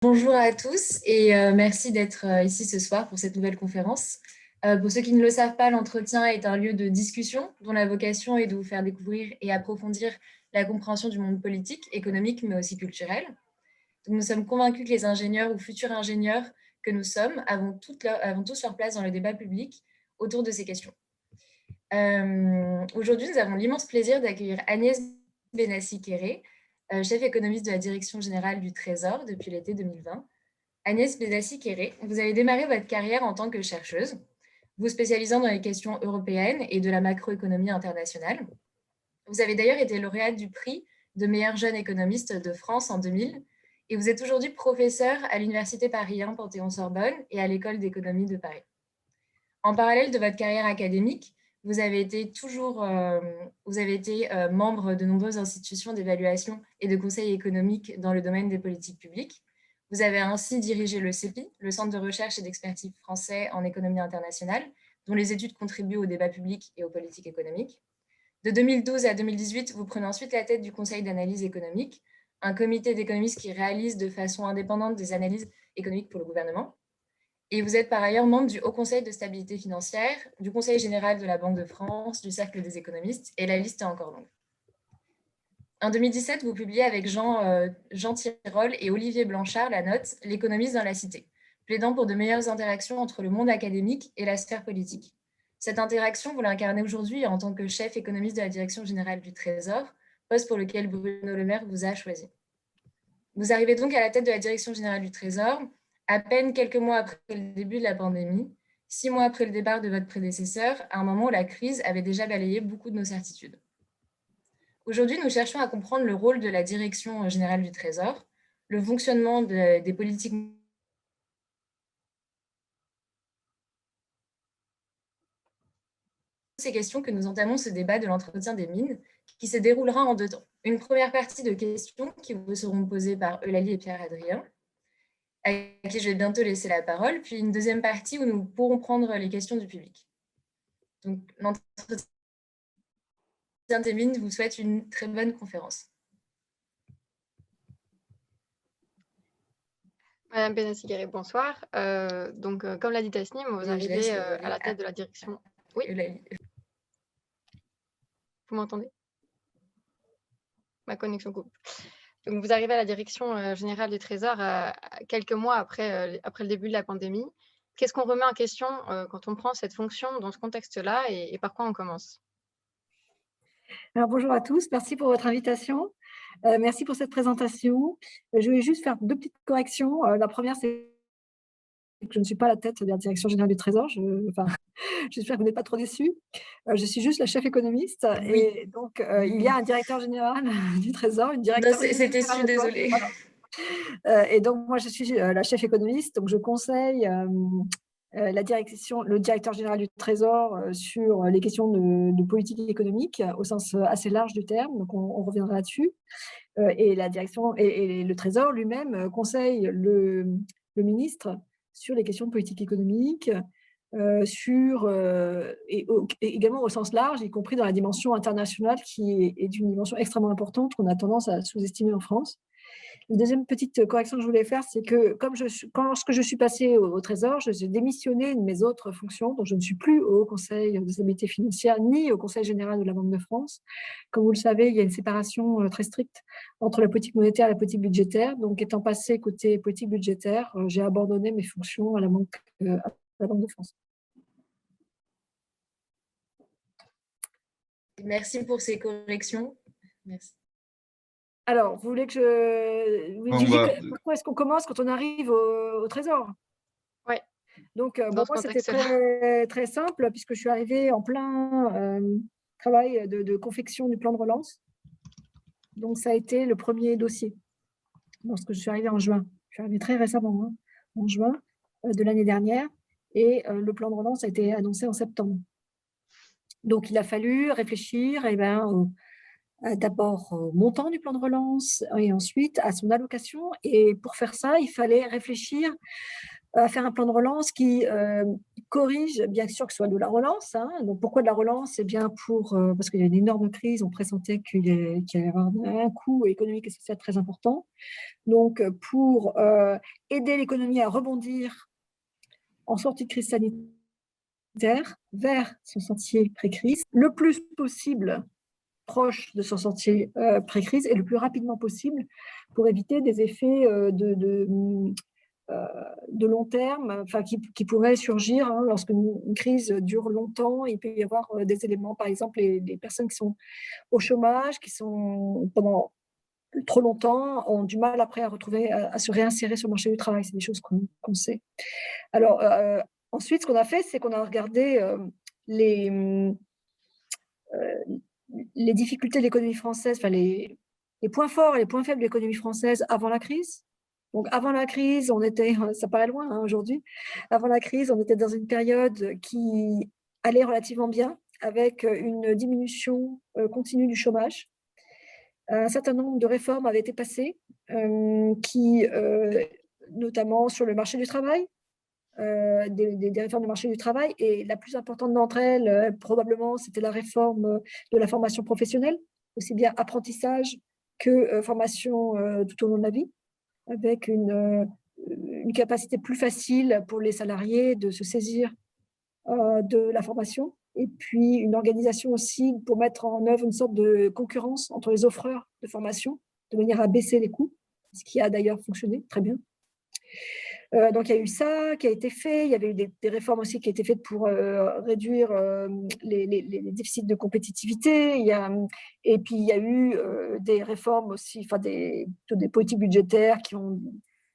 Bonjour à tous et merci d'être ici ce soir pour cette nouvelle conférence. Pour ceux qui ne le savent pas, l'entretien est un lieu de discussion dont la vocation est de vous faire découvrir et approfondir la compréhension du monde politique, économique, mais aussi culturel. Donc, nous sommes convaincus que les ingénieurs ou futurs ingénieurs que nous sommes avons tous leur place dans le débat public autour de ces questions. Aujourd'hui, nous avons l'immense plaisir d'accueillir Agnès Benassi-Kéré, chef économiste de la Direction générale du Trésor depuis l'été 2020. Agnès Benassi-Kéré, vous avez démarré votre carrière en tant que chercheuse, vous spécialisant dans les questions européennes et de la macroéconomie internationale. Vous avez d'ailleurs été lauréate du prix de meilleur jeune économiste de France en 2000 et vous êtes aujourd'hui professeur à l'Université Paris 1 Panthéon-Sorbonne et à l'École d'économie de Paris. En parallèle de votre carrière académique, vous avez été membre de nombreuses institutions d'évaluation et de conseil économique dans le domaine des politiques publiques. Vous avez ainsi dirigé le CEPI, le Centre de recherche et d'expertise français en économie internationale, dont les études contribuent au débat public et aux politiques économiques. De 2012 à 2018, vous prenez ensuite la tête du Conseil d'analyse économique, un comité d'économistes qui réalise de façon indépendante des analyses économiques pour le gouvernement. Et vous êtes par ailleurs membre du Haut Conseil de stabilité financière, du Conseil général de la Banque de France, du Cercle des économistes, et la liste est encore longue. En 2017, vous publiez avec Jean Tirole et Olivier Blanchard la note « L'économiste dans la cité », plaidant pour de meilleures interactions entre le monde académique et la sphère politique. Cette interaction, vous l'incarnez aujourd'hui en tant que chef économiste de la Direction générale du Trésor, poste pour lequel Bruno Le Maire vous a choisi. Vous arrivez donc à la tête de la Direction générale du Trésor, à peine quelques mois après le début de la pandémie, 6 mois après le départ de votre prédécesseur, à un moment où la crise avait déjà balayé beaucoup de nos certitudes. Aujourd'hui, nous cherchons à comprendre le rôle de la Direction générale du Trésor, le fonctionnement des politiques. Ces questions que nous entamons ce débat de l'entretien des mines, qui se déroulera en 2 temps. Une première partie de questions qui vous seront posées par Eulalie et Pierre-Adrien, à qui je vais bientôt laisser la parole, puis une deuxième partie où nous pourrons prendre les questions du public. Donc, l'entretien des mines vous souhaite une très bonne conférence. Madame Benassi-Kéré, bonsoir. Comme l'a dit Tasnim, vous arrivez à la tête de la direction. Oui. Vous m'entendez? Ma connexion coupe. Donc, vous arrivez à la direction générale du Trésor quelques mois après le début de la pandémie. Qu'est-ce qu'on remet en question quand on prend cette fonction dans ce contexte-là et par quoi on commence? Alors, bonjour à tous, merci pour votre invitation. Merci pour cette présentation. Je vais juste faire 2 petites corrections. La première, c'est que je ne suis pas à la tête de la Direction générale du Trésor. J'espère que vous n'êtes pas trop déçus. Je suis juste la chef économiste. Oui. Et donc, il y a un directeur général du Trésor, une directrice. C'était su, désolée. Voilà. Et donc, moi, je suis la chef économiste. Donc, je conseille le directeur général du Trésor sur les questions de politique économique au sens assez large du terme. Donc, on reviendra là-dessus. Et la direction et le Trésor lui-même conseille le ministre sur les questions de politique économique, et également au sens large, y compris dans la dimension internationale, qui est une dimension extrêmement importante qu'on a tendance à sous-estimer en France. Une deuxième petite correction que je voulais faire, c'est que lorsque je suis passée au Trésor, j'ai démissionné de mes autres fonctions, donc je ne suis plus au Conseil de stabilité financière ni au Conseil général de la Banque de France. Comme vous le savez, il y a une séparation très stricte entre la politique monétaire et la politique budgétaire. Donc, étant passée côté politique budgétaire, j'ai abandonné mes fonctions à la Banque de France. Merci pour ces corrections. Merci. Alors, vous voulez que je vous dise pourquoi est-ce qu'on commence quand on arrive au Trésor? Oui. Donc, moi, c'était très, très simple, puisque je suis arrivée en plein travail de confection du plan de relance. Donc, ça a été le premier dossier lorsque je suis arrivée en juin. Je suis arrivée très récemment, hein, en juin de l'année dernière, et le plan de relance a été annoncé en septembre. Donc, il a fallu réfléchir d'abord au montant du plan de relance et ensuite à son allocation. Et pour faire ça, il fallait réfléchir à faire un plan de relance qui corrige, bien sûr que ce soit de la relance. Hein. Donc, pourquoi de la relance? C'est bien parce qu'il y a une énorme crise, on pressentait qu'il allait y avoir un coût économique et social très important. Donc, pour aider l'économie à rebondir en sortie de crise sanitaire vers son sentier pré-crise, le plus possible proche de son sentier pré-crise et le plus rapidement possible pour éviter des effets de long terme, qui pourraient surgir hein, lorsqu'une crise dure longtemps. Il peut y avoir des éléments, par exemple, les personnes qui sont au chômage, qui sont pendant trop longtemps, ont du mal après à se réinsérer sur le marché du travail. C'est des choses qu'on sait. Alors, ensuite, ce qu'on a fait, c'est qu'on a regardé les difficultés de l'économie française, enfin les points forts et les points faibles de l'économie française avant la crise. Donc, avant la crise, ça paraît loin hein, aujourd'hui, avant la crise, on était dans une période qui allait relativement bien, avec une diminution continue du chômage. Un certain nombre de réformes avaient été passées, notamment sur le marché du travail, des réformes du marché du travail, et la plus importante d'entre elles, probablement, c'était la réforme de la formation professionnelle, aussi bien apprentissage que formation tout au long de la vie, avec une capacité plus facile pour les salariés de se saisir de la formation, et puis une organisation aussi pour mettre en œuvre une sorte de concurrence entre les offreurs de formation, de manière à baisser les coûts, ce qui a d'ailleurs fonctionné très bien. Donc, il y a eu ça qui a été fait. Il y avait eu des réformes aussi qui ont été faites pour réduire les déficits de compétitivité. Et puis, il y a eu des réformes aussi, des politiques budgétaires qui ont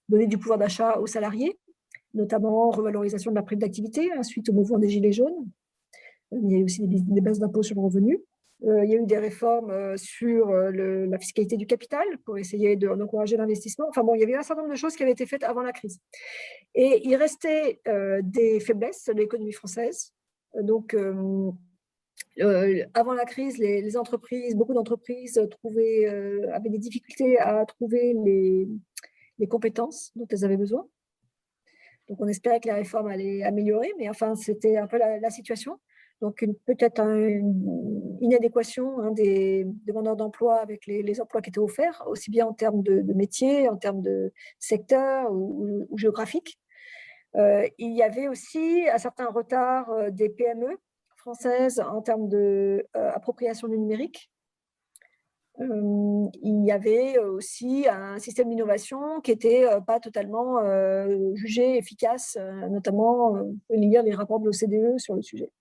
donné du pouvoir d'achat aux salariés, notamment revalorisation de la prime d'activité suite au mouvement des Gilets jaunes. Il y a eu aussi des baisses d'impôts sur le revenu. Il y a eu des réformes sur la fiscalité du capital pour essayer d'encourager l'investissement. Enfin bon, il y avait un certain nombre de choses qui avaient été faites avant la crise. Et il restait des faiblesses de l'économie française. Donc, avant la crise, les entreprises, beaucoup d'entreprises avaient des difficultés à trouver les compétences dont elles avaient besoin. Donc, on espérait que les réformes allaient améliorer, mais enfin, c'était un peu la situation. Donc, peut-être une inadéquation des demandeurs d'emploi avec les emplois qui étaient offerts, aussi bien en termes de métier, en termes de secteur ou géographique. Il y avait aussi un certain retard des PME françaises en termes d'appropriation du numérique. Il y avait aussi un système d'innovation qui n'était pas totalement jugé efficace, notamment lire les rapports de l'OCDE sur le sujet.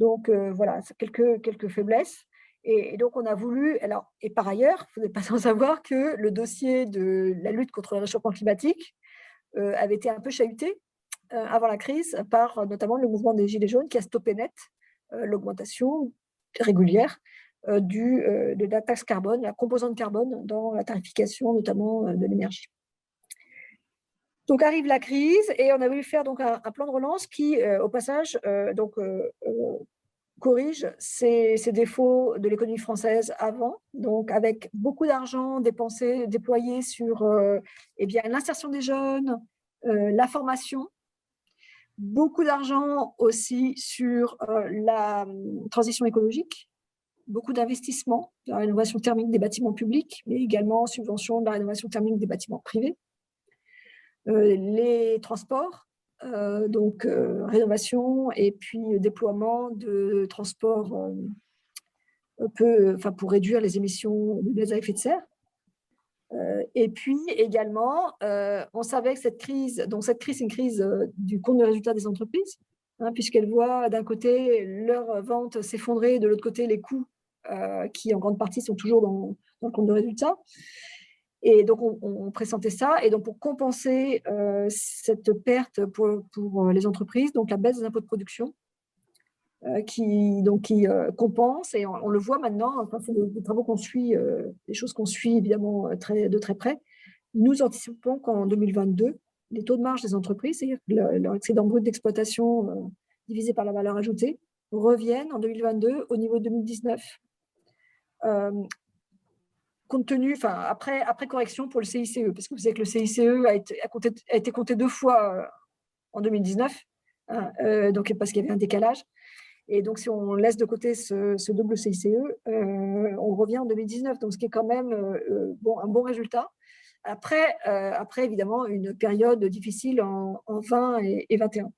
Donc voilà, quelques faiblesses. Et donc on a voulu, et par ailleurs, vous n'êtes pas sans savoir que le dossier de la lutte contre le réchauffement climatique avait été un peu chahuté avant la crise par notamment le mouvement des Gilets jaunes qui a stoppé net l'augmentation régulière de la taxe carbone, la composante carbone dans la tarification notamment de l'énergie. Donc arrive la crise et on a voulu faire donc un plan de relance qui, au passage, corrige ces défauts de l'économie française avant, donc avec beaucoup d'argent déployé sur l'insertion des jeunes, la formation, beaucoup d'argent aussi sur la transition écologique, beaucoup d'investissements dans la rénovation thermique des bâtiments publics, mais également subvention de la rénovation thermique des bâtiments privés. Les transports, rénovation et puis déploiement de transports pour réduire les émissions de gaz à effet de serre. Et puis également, on savait que cette crise, c'est une crise du compte de résultat des entreprises, puisqu'elles voient d'un côté leurs ventes s'effondrer, de l'autre côté les coûts qui en grande partie sont toujours dans le compte de résultat. Et donc, on pressentait ça. Et donc, pour compenser cette perte pour les entreprises, donc la baisse des impôts de production, qui compense, et on le voit maintenant, enfin, c'est des travaux qu'on suit, des choses qu'on suit évidemment de très près. Nous anticipons qu'en 2022, les taux de marge des entreprises, c'est-à-dire leur excédent brut d'exploitation divisé par la valeur ajoutée, reviennent en 2022 au niveau de 2019. Compte tenu, après correction pour le CICE, parce que vous savez que le CICE a été compté 2 fois en 2019, hein, donc parce qu'il y avait un décalage. Et donc, si on laisse de côté ce double CICE, on revient en 2019, donc ce qui est quand même un bon résultat. Après, évidemment, une période difficile en 20 et 21.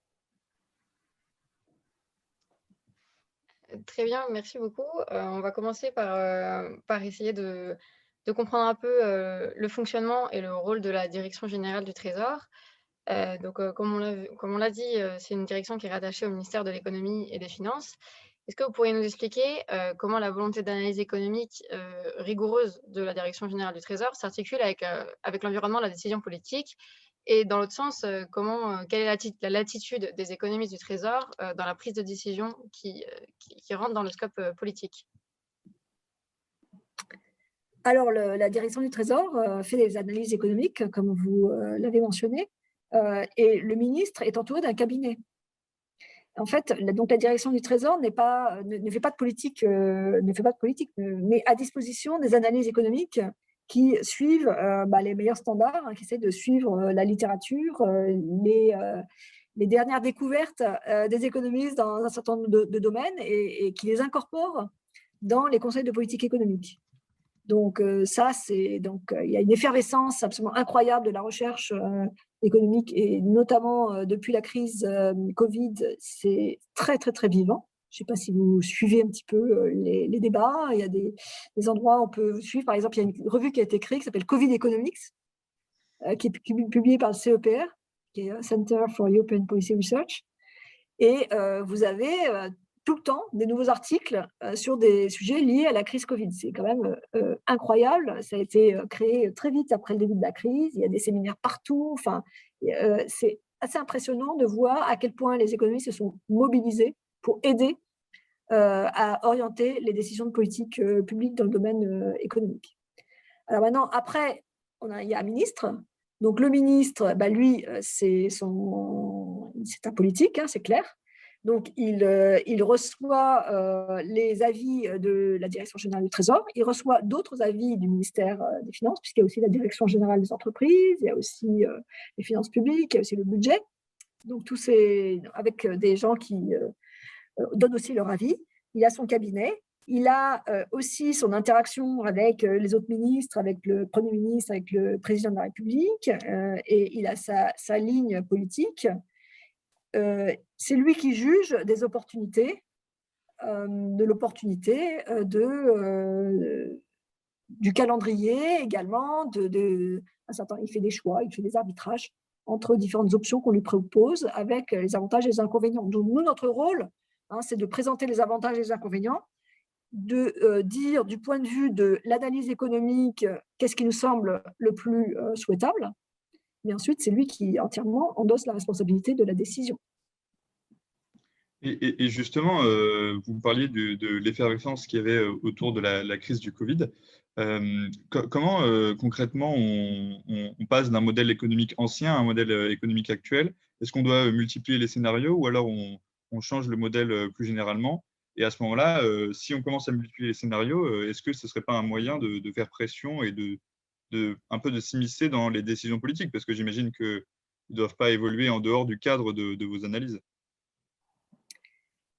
Très bien, merci beaucoup. On va commencer par essayer de comprendre un peu le fonctionnement et le rôle de la Direction générale du Trésor. Comme on l'a dit, c'est une direction qui est rattachée au ministère de l'Économie et des Finances. Est-ce que vous pourriez nous expliquer comment la volonté d'analyse économique rigoureuse de la Direction générale du Trésor s'articule avec l'environnement de la décision politique? Et dans l'autre sens, quelle est la latitude des économistes du Trésor dans la prise de décision qui rentre dans le scope politique? Alors, la direction du Trésor fait des analyses économiques, comme vous l'avez mentionné, et le ministre est entouré d'un cabinet. En fait, donc la direction du Trésor ne fait pas de politique, met à disposition des analyses économiques qui suivent les meilleurs standards, hein, qui essaient de suivre la littérature, les dernières découvertes des économistes dans un certain nombre de domaines et qui les incorporent dans les conseils de politique économique. Donc il y a une effervescence absolument incroyable de la recherche économique et notamment depuis la crise Covid, c'est très très très vivant. Je ne sais pas si vous suivez un petit peu les débats. Il y a des endroits où on peut suivre. Par exemple, il y a une revue qui a été créée qui s'appelle Covid Economics, qui est publiée par le CEPR, qui est Center for European Policy Research. Et vous avez tout le temps des nouveaux articles sur des sujets liés à la crise Covid. C'est quand même incroyable. Ça a été créé très vite après le début de la crise. Il y a des séminaires partout. Enfin, c'est assez impressionnant de voir à quel point les économistes se sont mobilisés pour aider à orienter les décisions de politique publique dans le domaine économique. Alors maintenant, après, il y a un ministre. Donc le ministre, lui, c'est un politique, hein, c'est clair. Donc, il reçoit les avis de la Direction générale du Trésor, il reçoit d'autres avis du ministère des Finances, puisqu'il y a aussi la Direction générale des entreprises, il y a aussi les finances publiques, il y a aussi le budget. Donc, tous ces, avec des gens qui donnent aussi leur avis. Il a son cabinet, il a aussi son interaction avec les autres ministres, avec le Premier ministre, avec le Président de la République, et il a sa ligne politique. C'est lui qui juge des opportunités, de l'opportunité du calendrier également. Il fait des choix, il fait des arbitrages entre différentes options qu'on lui propose avec les avantages et les inconvénients. Donc nous, notre rôle, hein, c'est de présenter les avantages et les inconvénients, de dire du point de vue de l'analyse économique qu'est-ce qui nous semble le plus souhaitable. Mais ensuite, c'est lui qui entièrement endosse la responsabilité de la décision. Et justement, vous parliez de l'effervescence qu'il y avait autour de la crise du Covid. Comment concrètement on passe d'un modèle économique ancien à un modèle économique actuel? Est-ce qu'on doit multiplier les scénarios ou alors on change le modèle plus généralement? Et à ce moment-là, si on commence à multiplier les scénarios, est-ce que ce ne serait pas un moyen de faire pression et un peu de s'immiscer dans les décisions politiques? Parce que j'imagine qu'ils ne doivent pas évoluer en dehors du cadre de vos analyses.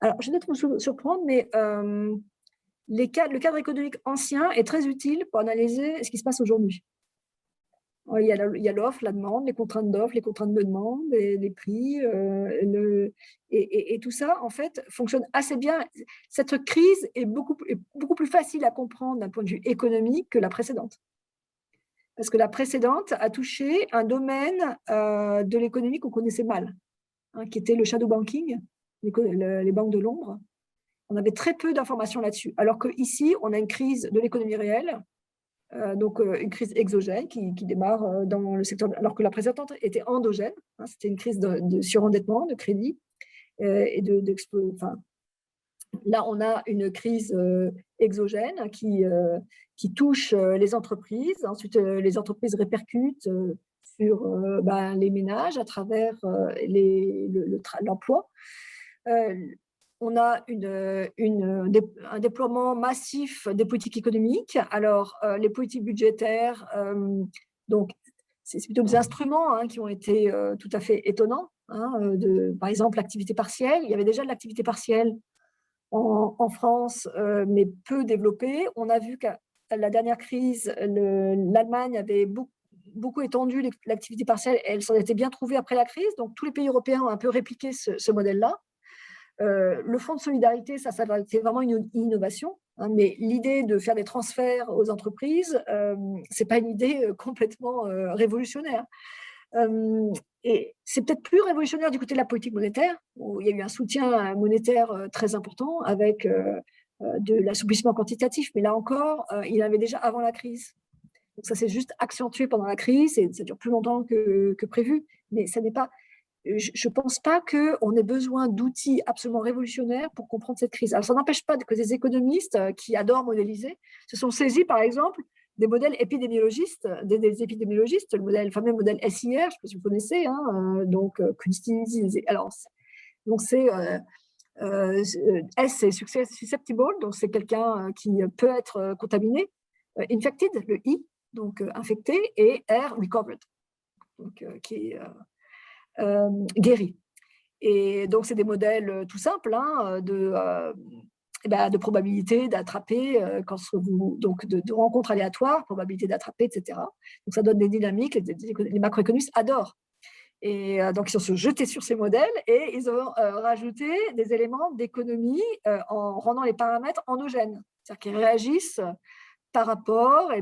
Alors, je vais peut-être vous surprendre, mais le cadre économique ancien est très utile pour analyser ce qui se passe aujourd'hui. Il y a l'offre, la demande, les contraintes d'offre, les contraintes de demande, les prix, et tout ça, en fait, fonctionne assez bien. Cette crise est beaucoup plus facile à comprendre d'un point de vue économique que la précédente. Parce que la précédente a touché un domaine de l'économie qu'on connaissait mal, hein, qui était le shadow banking, les banques de l'ombre. On avait très peu d'informations là-dessus. Alors qu'ici, on a une crise de l'économie réelle, donc une crise exogène qui démarre dans le secteur, alors que la précédente était endogène, hein, c'était une crise de surendettement, de crédit, et là, on a une crise exogène qui touche les entreprises. Ensuite, les entreprises répercutent sur les ménages à travers l'emploi. On a un déploiement massif des politiques économiques. Alors, les politiques budgétaires, donc, c'est plutôt des instruments, hein, qui ont été tout à fait étonnants. par exemple l'activité partielle. Il y avait déjà de l'activité partielle en France, mais peu développée. On a vu qu'à la dernière crise, l'Allemagne avait beaucoup étendu l'activité partielle et elle s'en était bien trouvée après la crise. Donc, tous les pays européens ont un peu répliqué ce modèle-là. Le fonds de solidarité, ça c'est vraiment une innovation, mais l'idée de faire des transferts aux entreprises, ce n'est pas une idée complètement révolutionnaire. Et c'est peut-être plus révolutionnaire du côté de la politique monétaire, où il y a eu un soutien monétaire très important avec de l'assouplissement quantitatif, mais là encore, il y en avait déjà avant la crise. Donc ça s'est juste accentué pendant la crise et ça dure plus longtemps que prévu, mais ça n'est pas. Je ne pense pas qu'on ait besoin d'outils absolument révolutionnaires pour comprendre cette crise. Alors, ça n'empêche pas que des économistes qui adorent modéliser se sont saisis, par exemple, des modèles épidémiologistes, des épidémiologistes, le fameux modèle SIR, je ne sais pas si vous connaissez, donc S, c'est susceptible, donc c'est quelqu'un qui peut être contaminé, infected, le I, donc infecté, et R, recovered, donc qui est guéri. Et donc, c'est des modèles tout simples de probabilité d'attraper, donc de rencontres aléatoires, probabilité d'attraper, etc. Donc, ça donne des dynamiques, les macroéconomistes adorent. Et donc, ils se sont jetés sur ces modèles et ils ont rajouté des éléments d'économie en rendant les paramètres endogènes, c'est-à-dire qu'ils réagissent par rapport à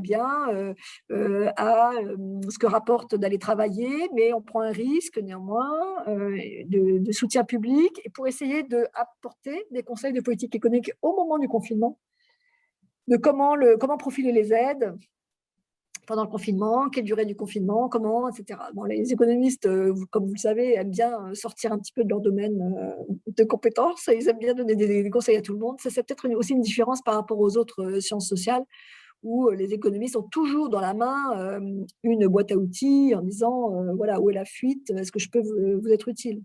ce que rapporte d'aller travailler, mais on prend un risque néanmoins de soutien public et pour essayer d'apporter des conseils de politique économique au moment du confinement, de comment profiler les aides pendant le confinement, quelle durée du confinement, comment, etc. Bon, les économistes, comme vous le savez, aiment bien sortir un petit peu de leur domaine de compétences, ils aiment bien donner des conseils à tout le monde. Ça, c'est peut-être aussi une différence par rapport aux autres sciences sociales, où les économistes ont toujours dans la main une boîte à outils en disant voilà, où est la fuite, est-ce que je peux vous être utile.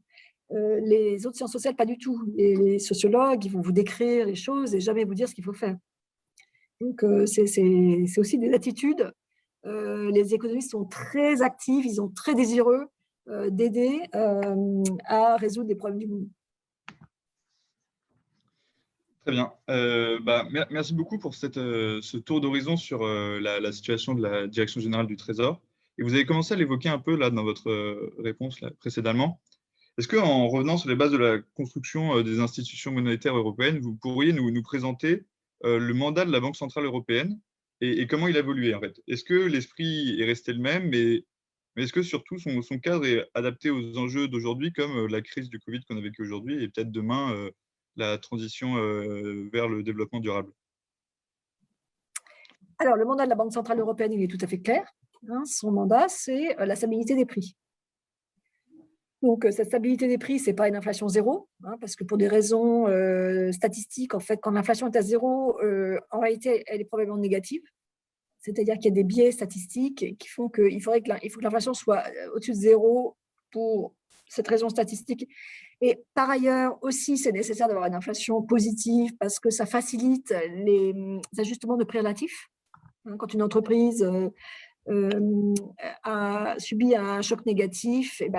Les autres sciences sociales, pas du tout. Les sociologues, ils vont vous décrire les choses et jamais vous dire ce qu'il faut faire. Donc, c'est aussi des attitudes. Les économistes sont très actifs, ils sont très désireux d'aider à résoudre des problèmes du monde. Très bien. Merci beaucoup pour ce tour d'horizon sur la situation de la Direction générale du Trésor. Et vous avez commencé à l'évoquer un peu là, dans votre réponse là, précédemment. Est-ce qu'en revenant sur les bases de la construction des institutions monétaires européennes, vous pourriez nous présenter le mandat de la Banque centrale européenne et comment il a évolué en fait? Est-ce que l'esprit est resté le même, mais est-ce que surtout son cadre est adapté aux enjeux d'aujourd'hui, comme la crise du Covid qu'on a vécue aujourd'hui et peut-être demain la transition vers le développement durable? Alors, le mandat de la Banque centrale européenne, il est tout à fait clair. Son mandat, c'est la stabilité des prix. Donc, cette stabilité des prix, ce n'est pas une inflation zéro, parce que pour des raisons statistiques, en fait, quand l'inflation est à zéro, en réalité, elle est probablement négative. C'est-à-dire qu'il y a des biais statistiques qui font qu'il faut que l'inflation soit au-dessus de zéro pour cette raison statistique. Et par ailleurs, aussi, c'est nécessaire d'avoir une inflation positive parce que ça facilite les ajustements de prix relatifs. Quand une entreprise a subi un choc négatif, elle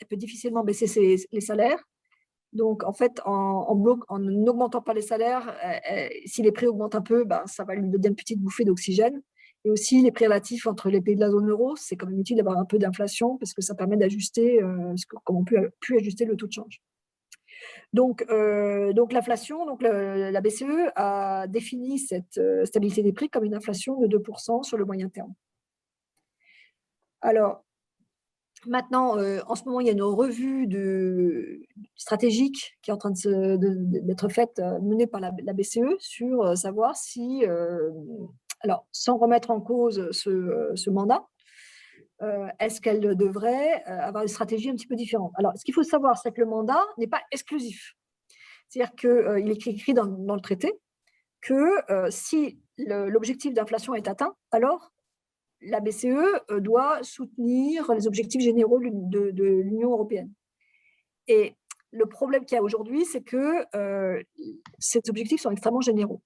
peut difficilement baisser les salaires. Donc, en fait, en n'augmentant pas les salaires, si les prix augmentent un peu, ça va lui donner une petite bouffée d'oxygène. Et aussi, les prix relatifs entre les pays de la zone euro, c'est quand même utile d'avoir un peu d'inflation parce que ça permet d'ajuster, comme on peut ajuster le taux de change. Donc l'inflation, la BCE a défini cette stabilité des prix comme une inflation de 2% sur le moyen terme. Alors, maintenant, en ce moment, il y a une revue stratégique qui est en train d'être faite, menée par la BCE, sur savoir si, alors sans remettre en cause ce mandat, est-ce qu'elle devrait avoir une stratégie un petit peu différente. Alors, ce qu'il faut savoir, c'est que le mandat n'est pas exclusif. C'est-à-dire qu'il est écrit dans le traité que si l'objectif d'inflation est atteint, alors la BCE doit soutenir les objectifs généraux de l'Union européenne. Et le problème qu'il y a aujourd'hui, c'est que ces objectifs sont extrêmement généraux.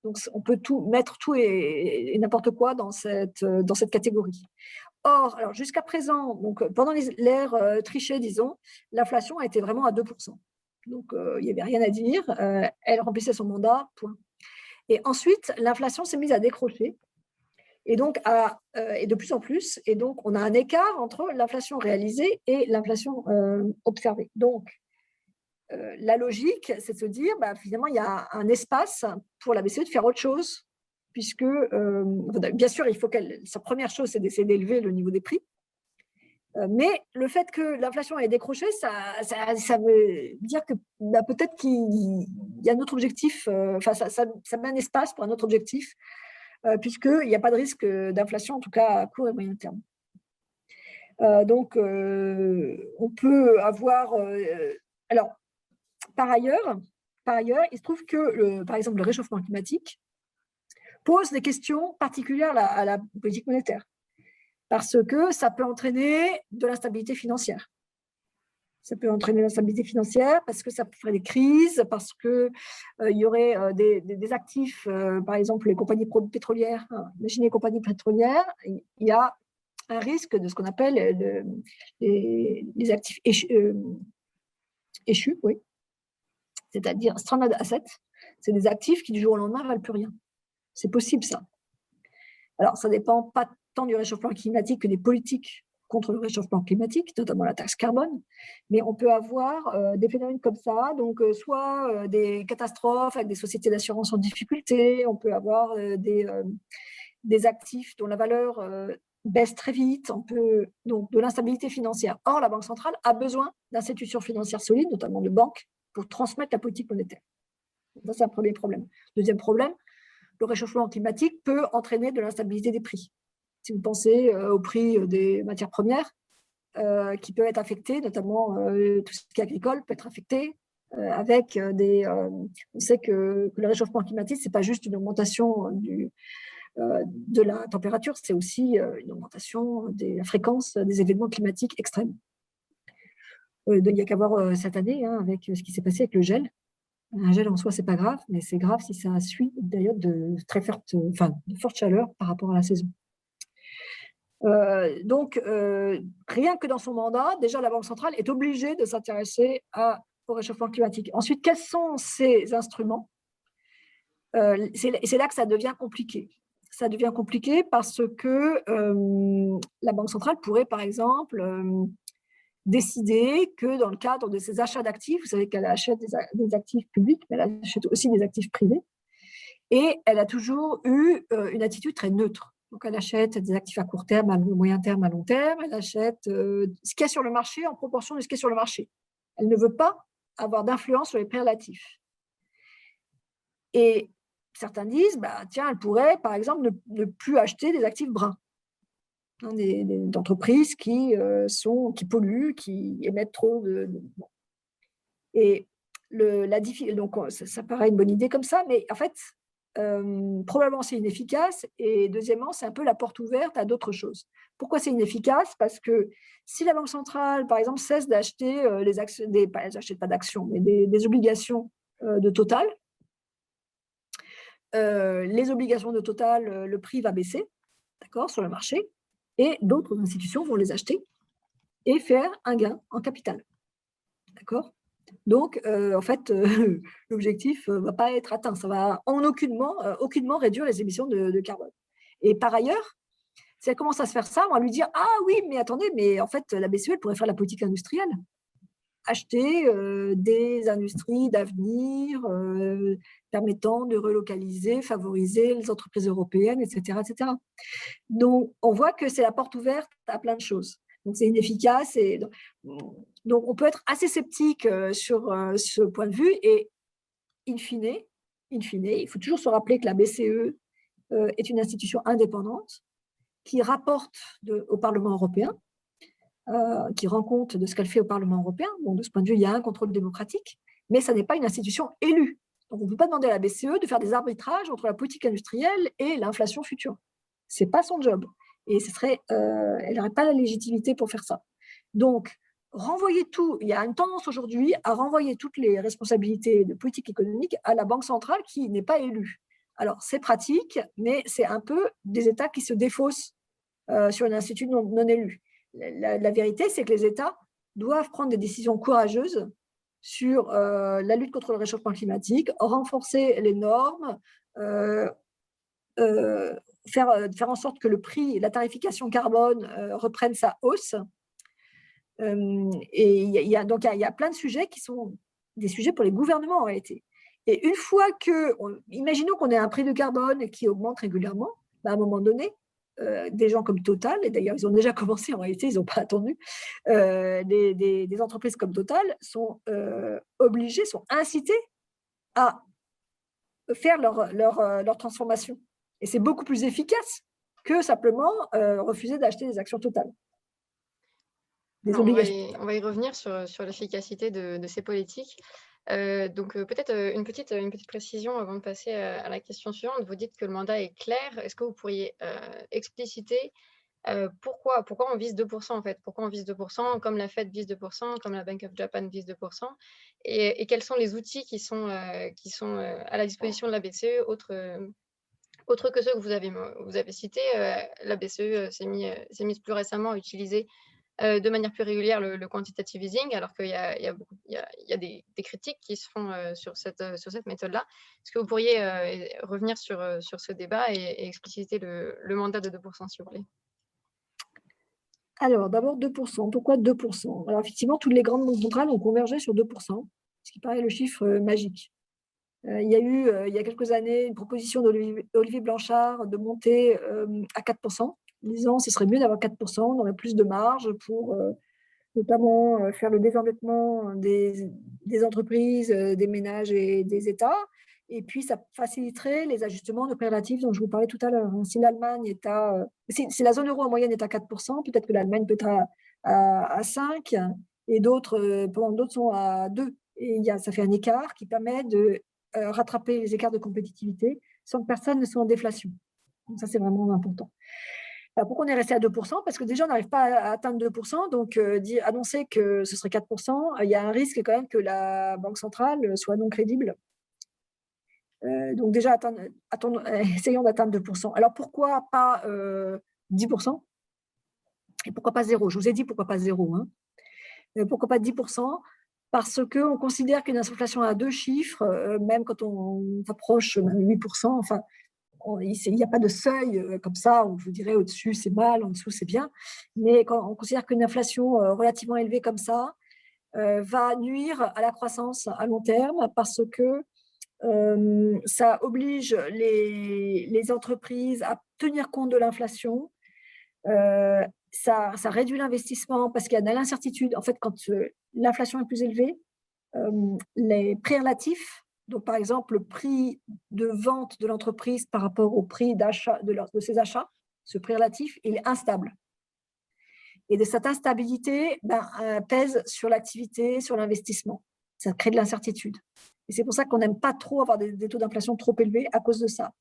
Donc, on peut mettre tout et n'importe quoi dans cette catégorie. Or, alors jusqu'à présent, donc, pendant l'ère Trichet, disons, l'inflation a été vraiment à 2%. Donc, il n'y avait rien à dire. Elle remplissait son mandat, point. Et ensuite, l'inflation s'est mise à décrocher. Et donc, et de plus en plus. Et donc, on a un écart entre l'inflation réalisée et l'inflation observée. Donc, la logique, c'est de se dire, finalement, il y a un espace pour la BCE de faire autre chose, puisque, bien sûr, sa première chose, c'est d'essayer d'élever le niveau des prix. Mais le fait que l'inflation ait décroché, ça veut dire que peut-être qu'il y a un autre objectif, ça met un espace pour un autre objectif, puisqu'il n'y a pas de risque d'inflation, en tout cas à court et moyen terme. Donc, on peut avoir… alors, par ailleurs, il se trouve que, par exemple, le réchauffement climatique pose des questions particulières à la politique monétaire, parce que ça peut entraîner de l'instabilité financière. Ça peut entraîner l'instabilité financière parce que ça ferait des crises, parce qu'il y aurait des actifs, par exemple les compagnies pétrolières. Imaginez les compagnies pétrolières, il y a un risque de ce qu'on appelle les actifs échus, oui. C'est-à-dire stranded assets, c'est des actifs qui du jour au lendemain ne valent plus rien. C'est possible, ça. Alors, ça ne dépend pas tant du réchauffement climatique que des politiques contre le réchauffement climatique, notamment la taxe carbone, mais on peut avoir des phénomènes comme ça, donc soit des catastrophes avec des sociétés d'assurance en difficulté, on peut avoir des actifs dont la valeur baisse très vite, donc de l'instabilité financière. Or, la Banque centrale a besoin d'institutions financières solides, notamment de banques, pour transmettre la politique monétaire. Ça, c'est un premier problème. Deuxième problème, le réchauffement climatique peut entraîner de l'instabilité des prix. Si vous pensez au prix des matières premières, qui peuvent être affectées, notamment tout ce qui est agricole peut être affecté, avec on sait que le réchauffement climatique, ce n'est pas juste une augmentation de la température, c'est aussi une augmentation de la fréquence des événements climatiques extrêmes. Il n'y a qu'à voir cette année, avec ce qui s'est passé avec le gel. Un gel en soi, ce n'est pas grave, mais c'est grave si ça suit une période de forte chaleur par rapport à la saison. Donc, rien que dans son mandat, déjà la Banque centrale est obligée de s'intéresser au réchauffement climatique. Ensuite, quels sont ses instruments ? C'est là que ça devient compliqué. Ça devient compliqué parce que la Banque centrale pourrait, par exemple, décider que dans le cadre de ses achats d'actifs, vous savez qu'elle achète des actifs publics, mais elle achète aussi des actifs privés, et elle a toujours eu une attitude très neutre. Donc, elle achète des actifs à court terme, à moyen terme, à long terme. Elle achète ce qu'il y a sur le marché en proportion de ce qui est sur le marché. Elle ne veut pas avoir d'influence sur les prix relatifs. Et certains disent, elle pourrait, par exemple, ne plus acheter des actifs bruns, d'entreprises qui polluent, qui émettent trop de… Et donc, ça paraît une bonne idée comme ça, mais en fait, probablement c'est inefficace, et deuxièmement, c'est un peu la porte ouverte à d'autres choses. Pourquoi c'est inefficace ? Parce que si la Banque centrale, par exemple, cesse d'acheter les actions, elle n'achète pas d'actions, mais des obligations de Total, les obligations de Total, le prix va baisser, d'accord, sur le marché, et d'autres institutions vont les acheter et faire un gain en capital, d'accord ? Donc, en fait, l'objectif ne va pas être atteint. Ça va aucunement réduire les émissions de carbone. Et par ailleurs, si elle commence à se faire ça, on va lui dire « Ah oui, mais attendez, mais en fait, la BCE, elle pourrait faire la politique industrielle. Acheter des industries d'avenir permettant de relocaliser, favoriser les entreprises européennes, etc. etc. » Donc, on voit que c'est la porte ouverte à plein de choses. Donc, c'est inefficace. Donc, on peut être assez sceptique sur ce point de vue. Et in fine, il faut toujours se rappeler que la BCE est une institution indépendante qui rapporte au Parlement européen, qui rend compte de ce qu'elle fait au Parlement européen. Bon, de ce point de vue, il y a un contrôle démocratique, mais ça n'est pas une institution élue. Donc, on ne peut pas demander à la BCE de faire des arbitrages entre la politique industrielle et l'inflation future. Ce n'est pas son job. Et elle n'aurait pas la légitimité pour faire ça. Donc, renvoyer tout, il y a une tendance aujourd'hui à renvoyer toutes les responsabilités de politique économique à la Banque centrale qui n'est pas élue. Alors, c'est pratique, mais c'est un peu des États qui se défaussent sur un institut non élu. La vérité, c'est que les États doivent prendre des décisions courageuses sur la lutte contre le réchauffement climatique, renforcer les normes, faire en sorte que le prix, la tarification carbone reprenne sa hausse. Et il y a plein de sujets qui sont des sujets pour les gouvernements en réalité. Et une fois imaginons qu'on ait un prix de carbone qui augmente régulièrement, à un moment donné, des gens comme Total, et d'ailleurs ils ont déjà commencé en réalité, ils n'ont pas attendu, des entreprises comme Total sont obligées, sont incitées à faire leur transformation. Et c'est beaucoup plus efficace que simplement refuser d'acheter des actions Total. On va y revenir sur l'efficacité de ces politiques. Donc peut-être une petite précision avant de passer à la question suivante. Vous dites que le mandat est clair. Est-ce que vous pourriez expliciter pourquoi on vise 2% en fait? Pourquoi on vise 2%, comme la Fed vise 2%, comme la Bank of Japan vise 2%? Et quels sont les outils qui sont à la disposition de la BCE, autre que ceux que vous avez cités? La BCE s'est mise plus récemment à utiliser de manière plus régulière le quantitative easing, alors qu'il y a des critiques qui se font sur cette méthode-là. Est-ce que vous pourriez revenir sur ce débat et expliciter le mandat de 2%, s'il vous plaît? Alors, d'abord 2%. Pourquoi 2%? Alors, effectivement, toutes les grandes banques centrales ont convergé sur 2%, ce qui paraît le chiffre magique. Il y a eu, il y a quelques années, une proposition d'Olivier Blanchard de monter à 4%, disant que ce serait mieux d'avoir 4%, on aurait plus de marge pour notamment faire le désendettement des entreprises, des ménages et des États. Et puis, ça faciliterait les ajustements de prix relatifs dont je vous parlais tout à l'heure. Si l'Allemagne est si la zone euro en moyenne est à 4%, peut-être que l'Allemagne peut être à 5%, et d'autres sont à 2%. Et ça fait un écart qui permet de rattraper les écarts de compétitivité sans que personne ne soit en déflation. Donc ça, c'est vraiment important. Alors, pourquoi on est resté à 2%? Parce que déjà, on n'arrive pas à atteindre 2%. Donc, annoncer que ce serait 4%, il y a un risque quand même que la Banque centrale soit non crédible. Donc déjà, essayons d'atteindre 2%. Alors, pourquoi pas 10%? Et pourquoi pas 0? Je vous ai dit pourquoi pas 0. Hein. Pourquoi pas 10%? Parce qu'on considère qu'une inflation à 2 chiffres, même quand on approche même 8%, enfin, il n'y a pas de seuil comme ça où je vous dirais au-dessus c'est mal, en dessous c'est bien. Mais quand on considère qu'une inflation relativement élevée comme ça va nuire à la croissance à long terme parce que ça oblige les entreprises à tenir compte de l'inflation. Ça réduit l'investissement parce qu'il y a de l'incertitude. En fait, quand l'inflation est plus élevée, les prix relatifs, donc par exemple le prix de vente de l'entreprise par rapport au prix d'achat de ses achats, ce prix relatif, il est instable. Et de cette instabilité pèse sur l'activité, sur l'investissement. Ça crée de l'incertitude. Et c'est pour ça qu'on n'aime pas trop avoir des taux d'inflation trop élevés à cause de ça.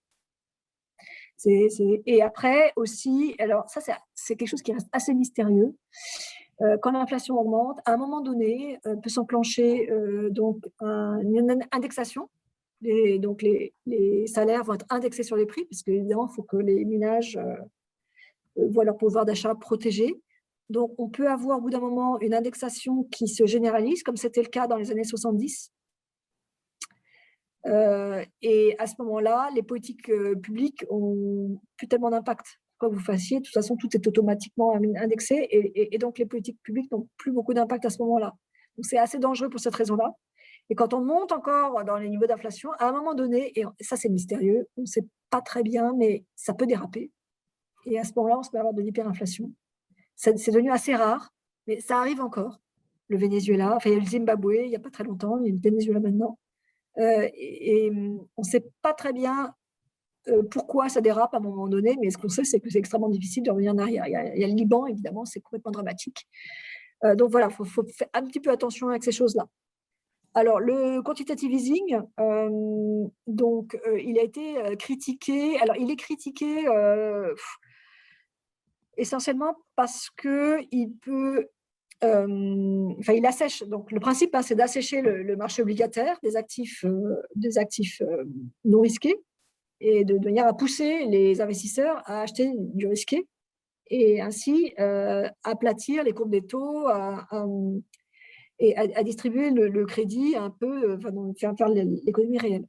Et après aussi, alors ça c'est quelque chose qui reste assez mystérieux. Quand l'inflation augmente, à un moment donné, peut s'enclencher donc une indexation. Donc les salaires vont être indexés sur les prix, parce qu'évidemment, il faut que les ménages voient leur pouvoir d'achat protégé. Donc, on peut avoir au bout d'un moment une indexation qui se généralise, comme c'était le cas dans les années 70. Et à ce moment-là, les politiques publiques n'ont plus tellement d'impact. Quoi que vous fassiez, de toute façon, tout est automatiquement indexé et donc les politiques publiques n'ont plus beaucoup d'impact à ce moment-là. Donc, c'est assez dangereux pour cette raison-là. Et quand on monte encore dans les niveaux d'inflation, à un moment donné, et ça c'est mystérieux, on ne sait pas très bien, mais ça peut déraper. Et à ce moment-là, on se peut avoir de l'hyperinflation. C'est devenu assez rare, mais ça arrive encore. Le Venezuela, enfin il y a le Zimbabwe il n'y a pas très longtemps, il y a le Venezuela maintenant. Et on ne sait pas très bien pourquoi ça dérape à un moment donné, mais ce qu'on sait, c'est que c'est extrêmement difficile de revenir en arrière. Il y a le Liban, évidemment, c'est complètement dramatique. Donc voilà, il faut faire un petit peu attention avec ces choses-là. Alors, le quantitative easing, il a été critiqué. Alors, il est critiqué essentiellement parce qu'il peut... il assèche. Donc, le principe, c'est d'assécher le marché obligataire des actifs non risqués et de manière à pousser les investisseurs à acheter du risqué. et ainsi aplatir les courbes des taux et à distribuer le crédit un peu, faire l'économie réelle.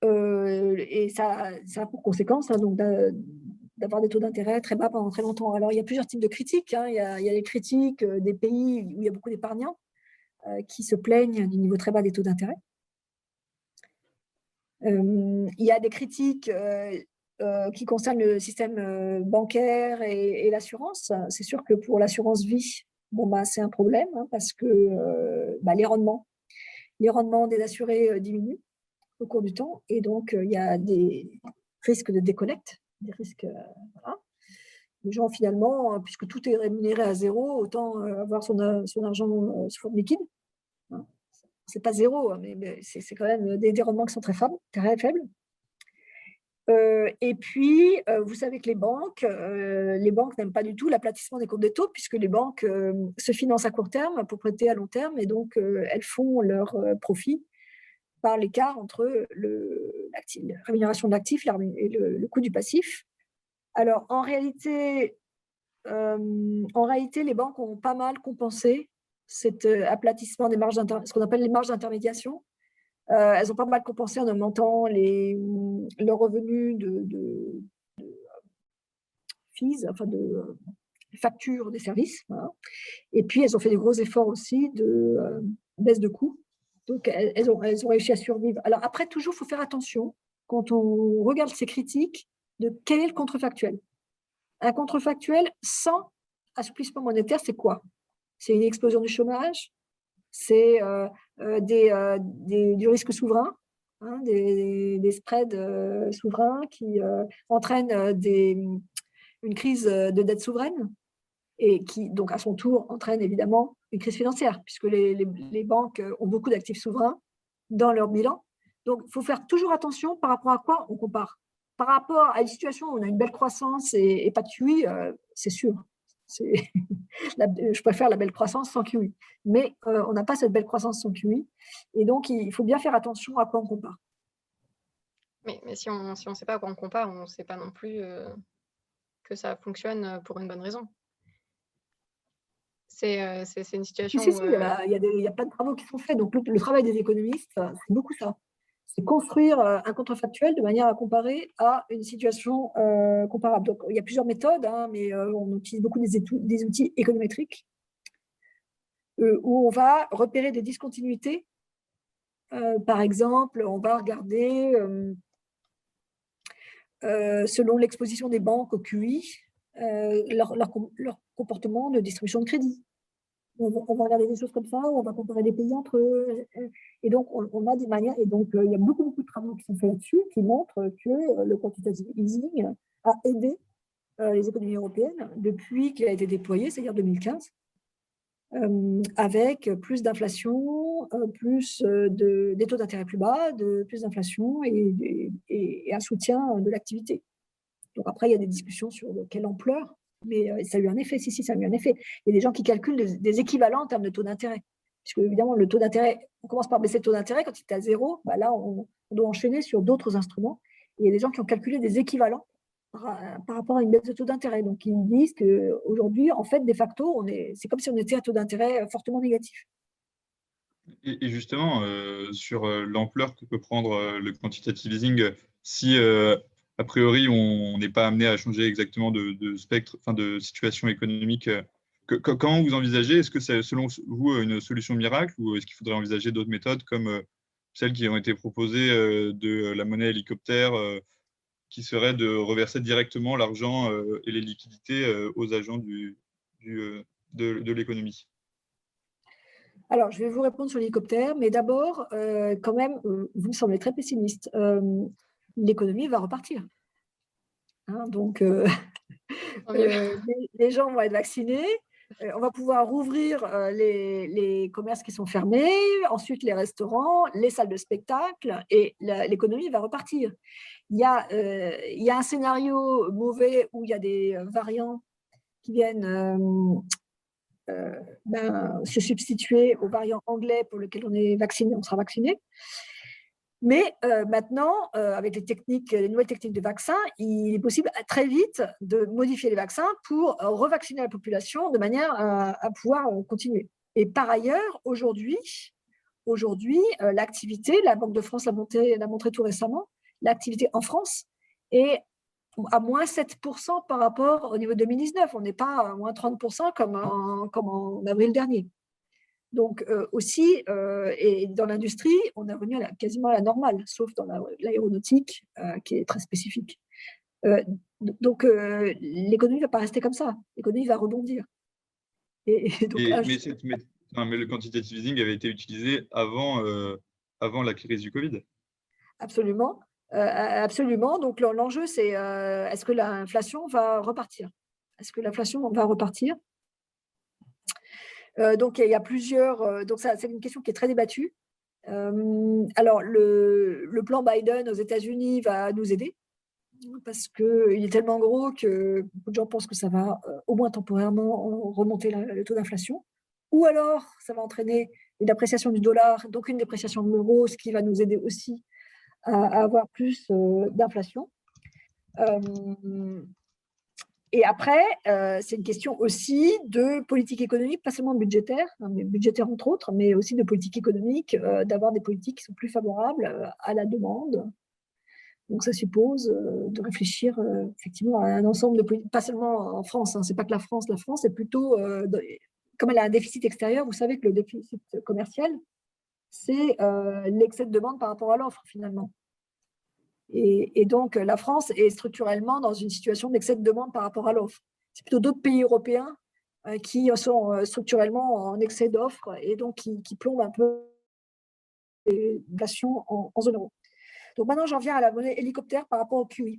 Et ça a pour conséquence donc d'avoir des taux d'intérêt très bas pendant très longtemps. Alors, il y a plusieurs types de critiques. Il y a les critiques des pays où il y a beaucoup d'épargnants qui se plaignent du niveau très bas des taux d'intérêt. Il y a des critiques qui concernent le système bancaire et l'assurance. C'est sûr que pour l'assurance vie, c'est un problème parce que les rendements des assurés diminuent au cours du temps, et donc il y a des risques de décollecte, des risques. Voilà. Les gens, finalement, puisque tout est rémunéré à zéro, autant avoir son argent sous forme liquide. C'est pas zéro, mais c'est quand même des rendements qui sont très faibles. Et puis, vous savez que les banques n'aiment pas du tout l'aplatissement des courbes des taux, puisque les banques se financent à court terme pour prêter à long terme, et donc elles font leur profit par l'écart entre la rémunération de l'actif et le coût du passif. Alors, en réalité, les banques ont pas mal compensé cet aplatissement des marges, ce qu'on appelle les marges d'intermédiation. Elles ont pas mal compensé en augmentant leurs revenus de fees, de factures des services. Voilà. Et puis, elles ont fait des gros efforts aussi de baisse de coûts. Donc, elles ont réussi à survivre. Alors après, toujours, il faut faire attention quand on regarde ces critiques de quel est le contrefactuel. Un contrefactuel sans assouplissement monétaire, c'est quoi? C'est une explosion du chômage, c'est du risque souverain, des spreads souverains qui entraînent une crise de dette souveraine, et qui, donc, à son tour, entraîne évidemment une crise financière, puisque les banques ont beaucoup d'actifs souverains dans leur bilan. Donc, il faut faire toujours attention par rapport à quoi on compare. Par rapport à une situation où on a une belle croissance et pas de QI, c'est sûr. Je préfère la belle croissance sans QI. Mais on n'a pas cette belle croissance sans QI. Et donc, il faut bien faire attention à quoi on compare. Mais si on ne sait pas à quoi on compare, on ne sait pas non plus que ça fonctionne pour une bonne raison. C'est une situation où… Il y a plein de travaux qui sont faits. Donc, le travail des économistes, c'est beaucoup ça. C'est construire un contrefactuel de manière à comparer à une situation comparable. Donc, il y a plusieurs méthodes, mais on utilise beaucoup des outils économétriques où on va repérer des discontinuités. Par exemple, on va regarder, selon l'exposition des banques au QI, leur comportement de distribution de crédit. On va regarder des choses comme ça, on va comparer des pays entre eux. Et donc, on a des manières. Et donc, il y a beaucoup de travaux qui sont faits là-dessus qui montrent que le quantitative easing a aidé les économies européennes depuis qu'il a été déployé, c'est-à-dire 2015, avec plus d'inflation, plus des taux d'intérêt plus bas, plus d'inflation et un soutien de l'activité. Donc, après, il y a des discussions sur quelle ampleur. Mais ça a eu un effet, ça a eu un effet. Il y a des gens qui calculent des équivalents en termes de taux d'intérêt. Puisque, évidemment, le taux d'intérêt, on commence par baisser le taux d'intérêt. Quand il est à zéro, là, on doit enchaîner sur d'autres instruments. Et il y a des gens qui ont calculé des équivalents par rapport à une baisse de taux d'intérêt. Donc, ils disent qu'aujourd'hui, en fait, de facto, c'est comme si on était à taux d'intérêt fortement négatif. Et justement, sur l'ampleur que peut prendre le quantitative easing, si a priori on n'est pas amené à changer exactement de spectre, de situation économique, comment vous envisagez? Est-ce que c'est selon vous une solution miracle, ou est-ce qu'il faudrait envisager d'autres méthodes comme celles qui ont été proposées de la monnaie hélicoptère, qui serait de reverser directement l'argent et les liquidités aux agents de l'économie? Alors, je vais vous répondre sur l'hélicoptère, mais d'abord, quand même, vous me semblez très pessimiste. L'économie va repartir. Donc, les gens vont être vaccinés. On va pouvoir rouvrir les commerces qui sont fermés, ensuite les restaurants, les salles de spectacle, et l'économie va repartir. Il y a un scénario mauvais où il y a des variants qui viennent se substituer aux variants anglais pour lesquels on sera vacciné. Mais maintenant, avec les nouvelles techniques de vaccins, il est possible très vite de modifier les vaccins pour revacciner la population de manière à pouvoir continuer. Et par ailleurs, aujourd'hui, l'activité, la Banque de France l'a montré tout récemment, l'activité en France est à moins 7% par rapport au niveau de 2019. On n'est pas à moins 30% comme en avril dernier. Donc aussi, et dans l'industrie, on est revenu quasiment à la normale, sauf dans l'aéronautique, qui est très spécifique. Donc l'économie ne va pas rester comme ça. L'économie va rebondir. Mais le quantitative easing avait été utilisé avant la crise du Covid. Absolument. Absolument. Donc l'enjeu, c'est est-ce que l'inflation va repartir? Est-ce que l'inflation va repartir? Donc il y a plusieurs. Donc ça, c'est une question qui est très débattue. Alors le plan Biden aux États-Unis va nous aider parce qu'il est tellement gros que beaucoup de gens pensent que ça va au moins temporairement remonter le taux d'inflation. Ou alors, ça va entraîner une appréciation du dollar, donc une dépréciation de l'euro, ce qui va nous aider aussi à avoir plus d'inflation. Et après, c'est une question aussi de politique économique, pas seulement budgétaire, mais budgétaire entre autres, mais aussi de politique économique, d'avoir des politiques qui sont plus favorables à la demande. Donc, ça suppose de réfléchir effectivement à un ensemble de politiques, pas seulement en France, c'est pas que la France est plutôt, comme elle a un déficit extérieur, vous savez que le déficit commercial, c'est l'excès de demande par rapport à l'offre finalement. Et donc, la France est structurellement dans une situation d'excès de demande par rapport à l'offre. C'est plutôt d'autres pays européens qui sont structurellement en excès d'offres et donc qui plombent un peu l'inflation en zone euro. Donc maintenant, j'en viens à la monnaie hélicoptère par rapport au QE.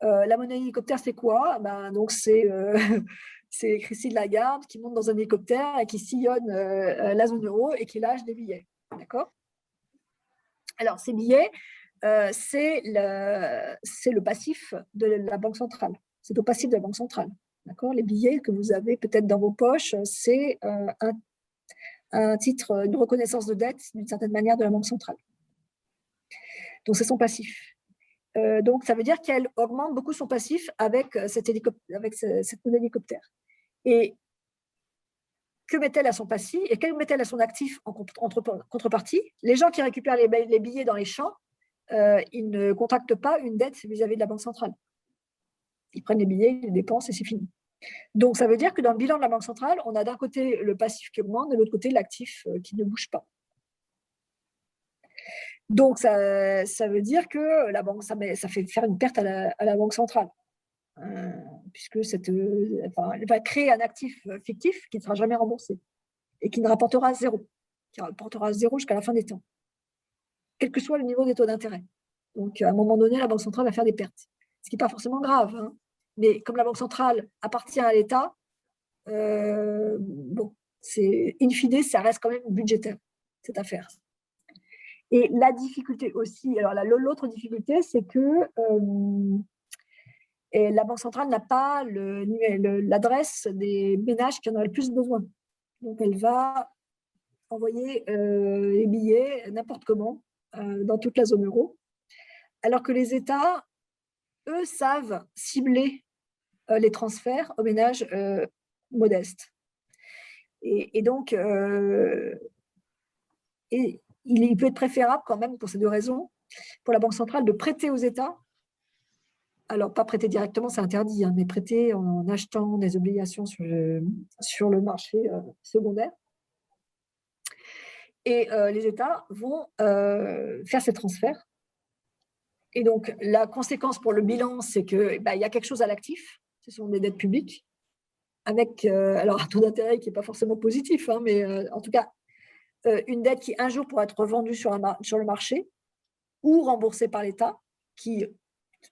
La monnaie hélicoptère, c'est quoi? Donc, c'est Christine Lagarde qui monte dans un hélicoptère et qui sillonne la zone euro et qui lâche des billets. D'accord? Alors, ces billets, c'est le passif de la Banque centrale. C'est au passif de la Banque centrale. D'accord? Les billets que vous avez peut-être dans vos poches, c'est un titre, une reconnaissance de dette d'une certaine manière de la Banque centrale. Donc, c'est son passif. Donc, ça veut dire qu'elle augmente beaucoup son passif avec cette monnaie hélicoptère. Et que met-elle à son passif et quel met-elle à son actif en contrepartie? Les gens qui récupèrent les billets dans les champs, ils ne contractent pas une dette vis-à-vis de la Banque centrale. Ils prennent les billets, ils les dépensent et c'est fini. Donc, ça veut dire que dans le bilan de la Banque centrale, on a d'un côté le passif qui augmente, de l'autre côté l'actif qui ne bouge pas. Donc, ça veut dire que la banque, ça fait faire une perte à la Banque centrale, puisque elle va créer un actif fictif qui ne sera jamais remboursé et qui ne rapportera zéro, jusqu'à la fin des temps, quel que soit le niveau des taux d'intérêt. Donc, à un moment donné, la Banque centrale va faire des pertes, ce qui n'est pas forcément grave, mais comme la Banque centrale appartient à l'État, in fine, ça reste quand même budgétaire, cette affaire. Et la difficulté aussi, alors l'autre difficulté, c'est que la Banque centrale n'a pas l'adresse des ménages qui en ont le plus besoin. Donc, elle va envoyer les billets n'importe comment dans toute la zone euro, alors que les États, eux, savent cibler les transferts aux ménages modestes. Et donc, il peut être préférable quand même, pour ces deux raisons, pour la Banque centrale de prêter aux États. Alors, pas prêter directement, c'est interdit, mais prêter en achetant des obligations sur le marché secondaire. Et les États vont faire ces transferts. Et donc, la conséquence pour le bilan, c'est qu'il y a quelque chose à l'actif, ce sont des dettes publiques, avec alors un taux d'intérêt qui n'est pas forcément positif, mais en tout cas, une dette qui un jour pourra être revendue sur le marché ou remboursée par l'État, qui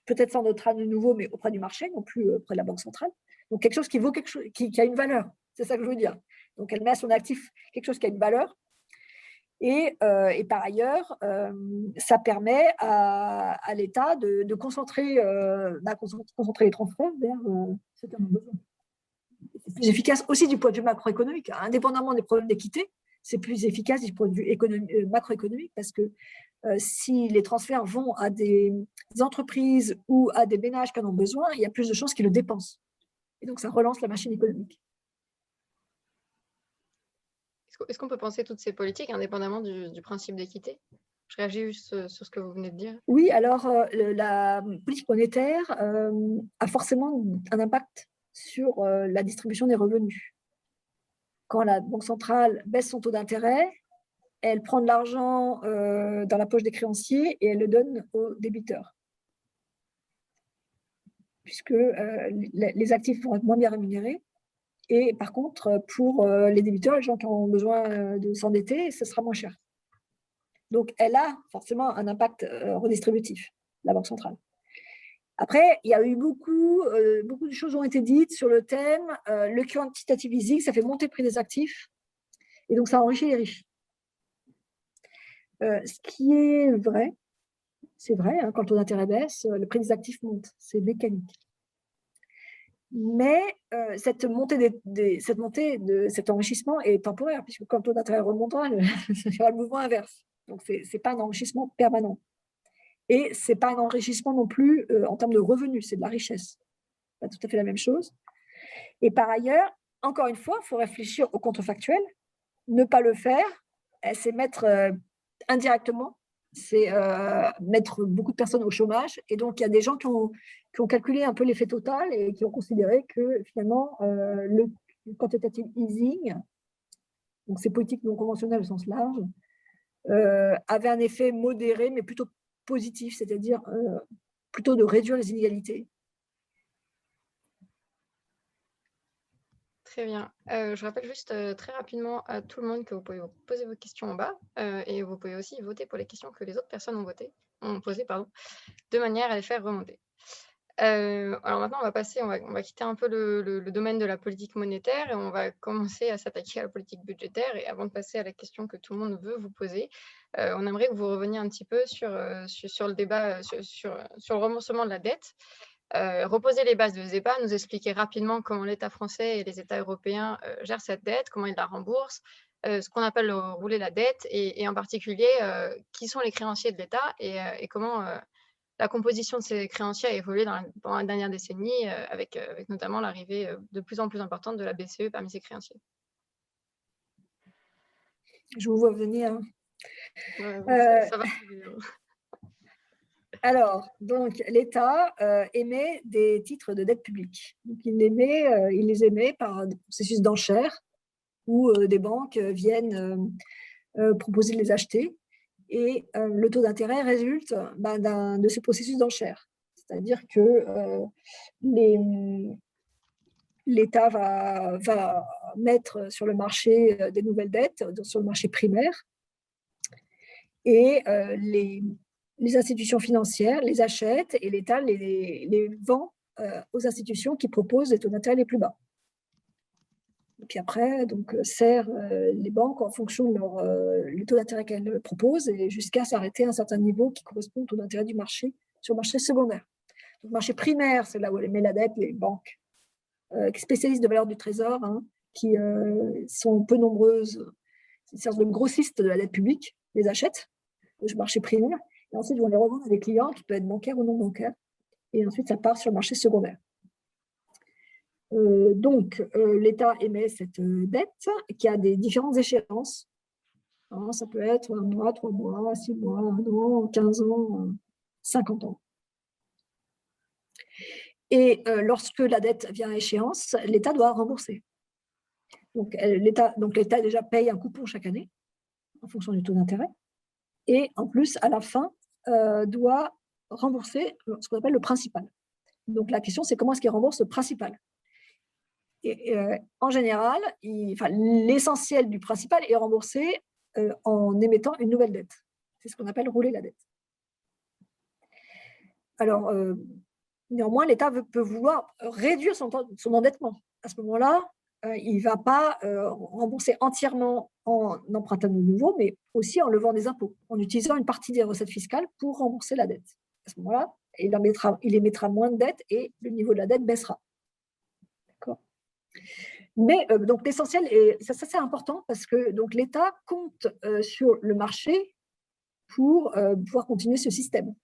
peut-être s'en notera de nouveau, mais auprès du marché, non plus auprès de la Banque centrale. Donc, quelque chose qui vaut quelque chose, qui a une valeur. C'est ça que je veux dire. Donc, elle met à son actif quelque chose qui a une valeur. Et par ailleurs, ça permet à l'État de concentrer les transferts vers certains besoins. C'est plus efficace aussi du point de vue macroéconomique, indépendamment des problèmes d'équité. C'est plus efficace du point de vue macroéconomique parce que si les transferts vont à des entreprises ou à des ménages qui en ont besoin, il y a plus de chances qu'ils le dépensent. Et donc, ça relance la machine économique. Est-ce qu'on peut penser toutes ces politiques indépendamment du principe d'équité? Je réagis juste sur ce que vous venez de dire. Oui, alors la politique monétaire a forcément un impact sur la distribution des revenus. Quand la Banque centrale baisse son taux d'intérêt, elle prend de l'argent dans la poche des créanciers et elle le donne aux débiteurs. Puisque les actifs vont être moins bien rémunérés. Et par contre, pour les débiteurs, les gens qui ont besoin de s'endetter, ce sera moins cher. Donc, elle a forcément un impact redistributif, la Banque centrale. Après, il y a eu beaucoup de choses ont été dites sur le thème. Le quantitative easing, ça fait monter le prix des actifs. Et donc, ça enrichit les riches. Ce qui est vrai, c'est vrai, hein, quand le taux d'intérêt baisse, le prix des actifs monte. C'est mécanique. Mais cette montée cet enrichissement est temporaire, puisque quand le taux d'intérêt remontera, il y aura le mouvement inverse. Donc, ce n'est pas un enrichissement permanent. Et ce n'est pas un enrichissement non plus en termes de revenus, c'est de la richesse. Pas tout à fait la même chose. Et par ailleurs, encore une fois, il faut réfléchir au contrefactuel. Ne pas le faire, c'est mettre indirectement, c'est mettre beaucoup de personnes au chômage. Et donc, il y a des gens qui ont calculé un peu l'effet total et qui ont considéré que finalement, le quantitative easing, donc ces politiques non conventionnelles au sens large, avait un effet modéré, mais plutôt positif, c'est-à-dire plutôt de réduire les inégalités. Très bien. Je rappelle juste très rapidement à tout le monde que vous pouvez vous poser vos questions en bas et vous pouvez aussi voter pour les questions que les autres personnes ont posées, de manière à les faire remonter. Alors maintenant, on va quitter un peu le domaine de la politique monétaire et on va commencer à s'attaquer à la politique budgétaire. Et avant de passer à la question que tout le monde veut vous poser, on aimerait que vous reveniez un petit peu sur le débat sur le remboursement de la dette. Reposer les bases de ce débat, nous expliquer rapidement comment l'État français et les États européens gèrent cette dette, comment ils la remboursent, ce qu'on appelle rouler la dette et en particulier qui sont les créanciers de l'État et comment la composition de ces créanciers a évolué pendant la dernière décennie avec notamment l'arrivée de plus en plus importante de la BCE parmi ces créanciers. Je vous vois venir. Ça va. Alors, donc, l'État émet des titres de dette publique. Donc, il les émet par un processus d'enchères où des banques viennent proposer de les acheter. Et le taux d'intérêt résulte de ce processus d'enchères. C'est-à-dire que l'État va mettre sur le marché des nouvelles dettes, sur le marché primaire, et les institutions financières les achètent et l'État les vend aux institutions qui proposent des taux d'intérêt les plus bas. Et puis après, sert les banques en fonction de le taux d'intérêt qu'elles proposent et jusqu'à s'arrêter à un certain niveau qui correspond au taux d'intérêt du marché sur le marché secondaire. Donc, le marché primaire, c'est là où elle met la dette, les banques spécialistes de valeur du trésor, hein, qui sont peu nombreuses, c'est une sorte de grossistes de la dette publique, les achètent au marché primaire et ensuite vont les revendre à des clients qui peuvent être bancaires ou non bancaires. Et ensuite, ça part sur le marché secondaire. Donc, l'État émet cette dette qui a des différentes échéances. Alors, ça peut être 1 mois, 3 mois, 6 mois, 1 an, 15 ans, 50 ans. Et lorsque la dette vient à échéance, l'État doit rembourser. Donc, l'État déjà paye un coupon chaque année en fonction du taux d'intérêt. Et en plus, à la fin, doit rembourser ce qu'on appelle le principal. Donc, la question, c'est comment est-ce qu'il rembourse le principal ? Et, en général, l'essentiel du principal est remboursé en émettant une nouvelle dette. C'est ce qu'on appelle rouler la dette. Alors, néanmoins, l'État peut vouloir réduire son endettement. À ce moment-là, il ne va pas rembourser entièrement en empruntant de nouveau, mais aussi en levant des impôts, en utilisant une partie des recettes fiscales pour rembourser la dette. À ce moment-là, il émettra moins de dettes et le niveau de la dette baissera. D'accord ? Mais donc l'essentiel, et ça c'est important parce que l'État compte sur le marché pour pouvoir continuer ce système.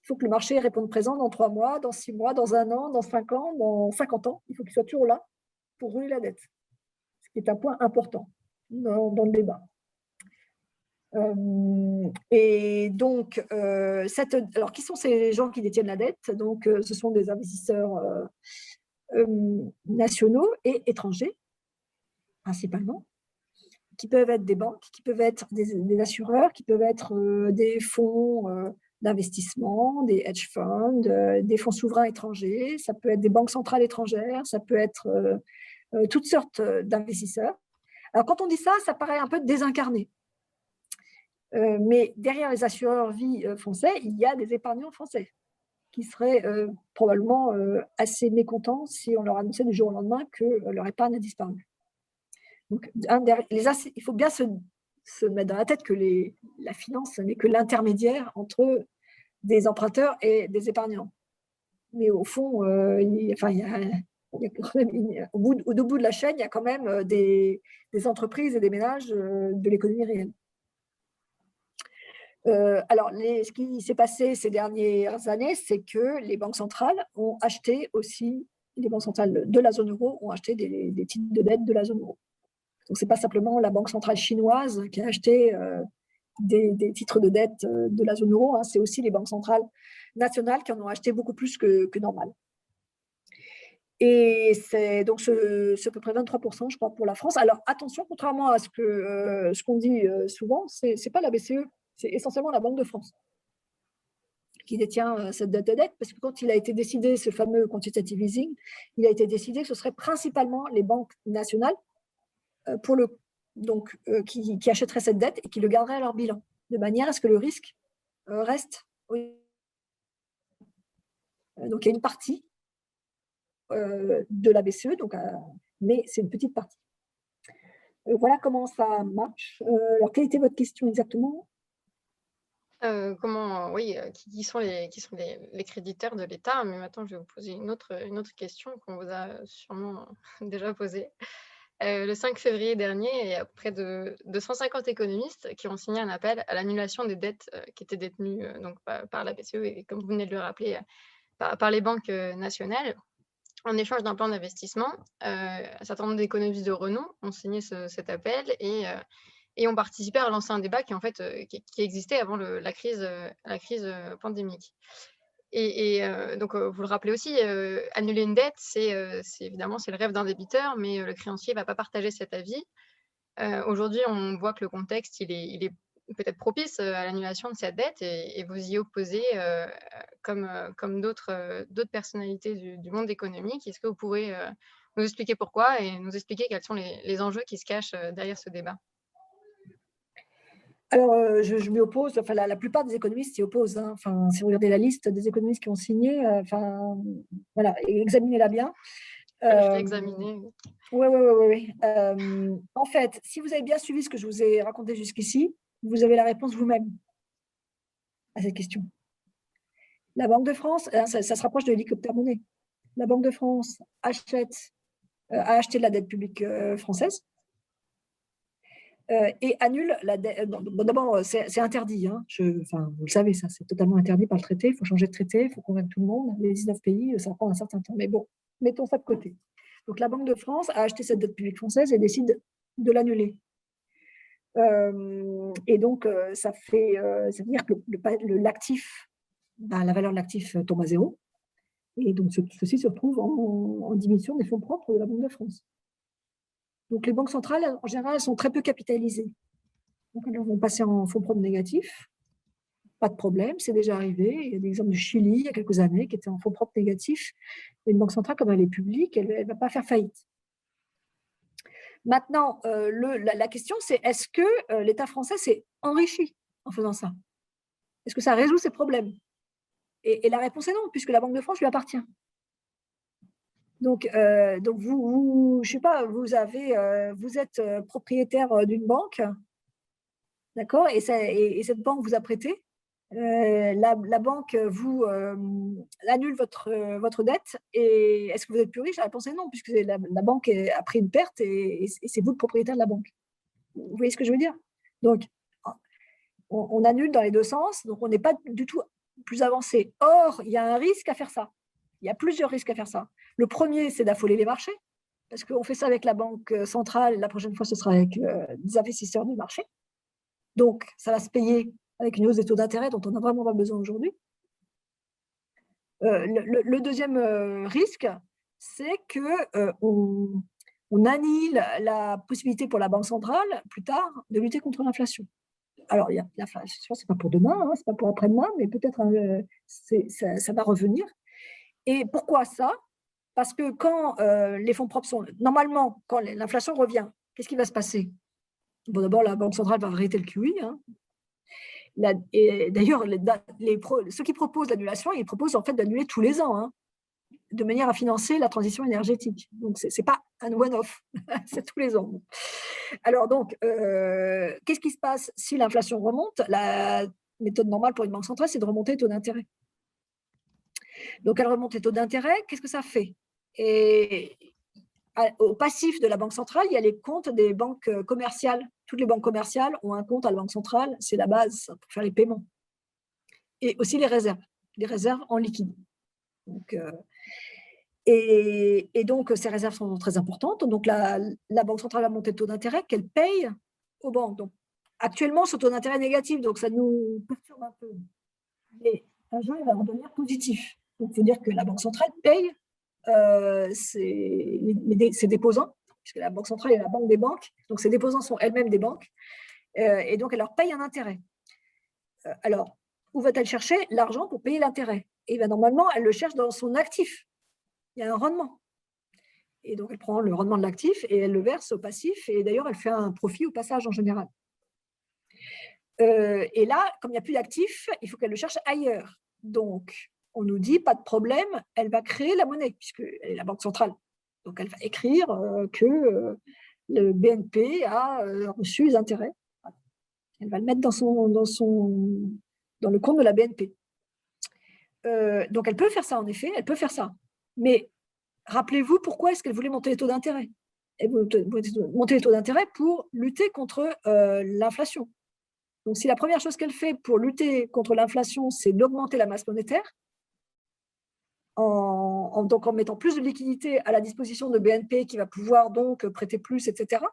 Il faut que le marché réponde présent dans 3 mois, dans 6 mois, dans 1 an, dans 5 ans, dans 50 ans. Il faut qu'il soit toujours là pour rouler la dette, ce qui est un point important dans le débat. Et donc, alors, qui sont ces gens qui détiennent la dette? Donc, ce sont des investisseurs nationaux et étrangers, principalement, qui peuvent être des banques, qui peuvent être des assureurs, qui peuvent être des fonds d'investissement, des hedge funds, des fonds souverains étrangers, ça peut être des banques centrales étrangères, ça peut être toutes sortes d'investisseurs. Alors, quand on dit ça, ça paraît un peu désincarné. Mais derrière les assureurs vie français, il y a des épargnants français qui seraient probablement assez mécontents si on leur annonçait du jour au lendemain que leur épargne a disparu. Donc, il faut bien se mettre dans la tête que la finance n'est que l'intermédiaire entre des emprunteurs et des épargnants. Mais au fond, au bout de la chaîne, il y a quand même des entreprises et des ménages de l'économie réelle. Alors, ce qui s'est passé ces dernières années, c'est que les banques centrales ont acheté aussi, les banques centrales de la zone euro ont acheté des titres de dette de la zone euro. Donc, ce n'est pas simplement la banque centrale chinoise qui a acheté des titres de dette de la zone euro, hein, c'est aussi les banques centrales nationales qui en ont acheté beaucoup plus que normal. Et c'est donc à peu près 23%, je crois, pour la France. Alors, attention, contrairement à ce qu'on dit souvent, ce n'est pas la BCE, c'est essentiellement la Banque de France qui détient cette dette de dette, parce que quand il a été décidé, ce fameux quantitative easing, il a été décidé que ce serait principalement les banques nationales qui achèteraient cette dette et qui le garderaient à leur bilan, de manière à ce que le risque reste. Donc, il y a une partie de la BCE, mais c'est une petite partie. Voilà comment ça marche. Alors, quelle était votre question exactement ? Qui sont les créditeurs de l'État? Mais maintenant, je vais vous poser une autre question qu'on vous a sûrement déjà posée. Le 5 février dernier, il y a près de 250 économistes qui ont signé un appel à l'annulation des dettes qui étaient détenues donc, par la BCE et, comme vous venez de le rappeler, par les banques nationales. En échange d'un plan d'investissement, un certain nombre d'économistes de renom ont signé cet appel et ont participé à relancer un débat qui, en fait, qui existait avant la crise pandémique. Donc, vous le rappelez aussi, annuler une dette, c'est évidemment le rêve d'un débiteur, mais le créancier ne va pas partager cet avis. Aujourd'hui, on voit que le contexte, il est peut-être propice à l'annulation de cette dette et vous y opposez comme d'autres personnalités du monde économique. Est-ce que vous pourrez nous expliquer pourquoi et nous expliquer quels sont les enjeux qui se cachent derrière ce débat? Alors, je m'y oppose. Enfin, la plupart des économistes s'y opposent, hein. Enfin, si vous regardez la liste des économistes qui ont signé, voilà, examinez-la bien. Je l'ai examiné. Oui. En fait, si vous avez bien suivi ce que je vous ai raconté jusqu'ici, vous avez la réponse vous-même à cette question. La Banque de France, ça se rapproche de l'hélicoptère-monnaie. La Banque de France a acheté de la dette publique française et annule la dette. D'abord, c'est interdit. Hein. Vous le savez, ça, c'est totalement interdit par le traité. Il faut changer de traité, il faut convaincre tout le monde. Les 19 pays, ça prend un certain temps. Mais bon, mettons ça de côté. Donc, la Banque de France a acheté cette dette publique française et décide de l'annuler. Et donc, ça veut dire que l'actif, la valeur de l'actif tombe à zéro. Et donc, ceci se retrouve en diminution des fonds propres de la Banque de France. Donc, les banques centrales, en général, elles sont très peu capitalisées. Donc, elles vont passer en fonds propres négatifs. Pas de problème, c'est déjà arrivé. Il y a des exemples du Chili, il y a quelques années, qui étaient en fonds propres négatifs. Et une banque centrale, comme elle est publique, elle ne va pas faire faillite. Maintenant, la question, c'est est-ce que l'État français s'est enrichi en faisant ça? Est-ce que ça résout ses problèmes? Et la réponse est non, puisque la Banque de France lui appartient. Donc vous, je sais pas, vous êtes propriétaire d'une banque, d'accord, et cette banque vous a prêté. La banque vous annule votre dette, et est-ce que vous êtes plus riche? La réponse est non, puisque la banque a pris une perte et c'est vous le propriétaire de la banque. Vous voyez ce que je veux dire? Donc, on annule dans les deux sens, donc on n'est pas du tout plus avancé. Or, il y a un risque à faire ça. Il y a plusieurs risques à faire ça. Le premier, c'est d'affoler les marchés, parce qu'on fait ça avec la Banque centrale, la prochaine fois, ce sera avec des investisseurs du marché. Donc, ça va se payer avec une hausse des taux d'intérêt dont on n'a vraiment pas besoin aujourd'hui. Le deuxième risque, c'est qu'on annule la possibilité pour la Banque centrale, plus tard, de lutter contre l'inflation. Alors, l'inflation, ce n'est pas pour demain, ce n'est pas pour après-demain, mais peut-être ça va revenir. Et pourquoi ça? Parce que quand les fonds propres sont… Normalement, quand l'inflation revient, qu'est-ce qui va se passer? Bon, d'abord, la Banque centrale va arrêter le QE. Et d'ailleurs, ceux qui proposent l'annulation, ils proposent en fait d'annuler tous les ans, de manière à financer la transition énergétique. Donc, ce n'est pas un one-off, c'est tous les ans. Alors, donc, qu'est-ce qui se passe si l'inflation remonte? La méthode normale pour une banque centrale, c'est de remonter les taux d'intérêt. Donc, elle remonte les taux d'intérêt, qu'est-ce que ça fait? Et au passif de la Banque centrale, il y a les comptes des banques commerciales. Toutes les banques commerciales ont un compte à la Banque centrale, c'est la base pour faire les paiements. Et aussi les réserves en liquide. Donc, et donc, ces réserves sont très importantes. Donc, la Banque centrale a monté le taux d'intérêt qu'elle paye aux banques. Donc, actuellement, ce taux d'intérêt est négatif, donc ça nous perturbe un peu. Mais un jour, il va redevenir positif. Donc, il faut dire que la Banque centrale paye ses déposants, puisque la Banque centrale est la banque des banques, donc ces déposants sont elles-mêmes des banques, et donc elle leur paye un intérêt. Alors, où va-t-elle chercher l'argent pour payer l'intérêt? Et bien, normalement, elle le cherche dans son actif. Il y a un rendement. Et donc, elle prend le rendement de l'actif et elle le verse au passif, et d'ailleurs, elle fait un profit au passage en général. Et là, comme il n'y a plus d'actifs, il faut qu'elle le cherche ailleurs. Donc, on nous dit, pas de problème, elle va créer la monnaie, puisqu'elle est la Banque centrale. Donc, elle va écrire que le BNP a reçu les intérêts. Elle va le mettre dans le compte de la BNP. Donc, elle peut faire ça, en effet, elle peut faire ça. Mais rappelez-vous, pourquoi est-ce qu'elle voulait monter les taux d'intérêt? Elle voulait monter les taux d'intérêt pour lutter contre l'inflation. Donc, si la première chose qu'elle fait pour lutter contre l'inflation, c'est d'augmenter la masse monétaire, en mettant plus de liquidités à la disposition de BNP qui va pouvoir donc prêter plus, etc.,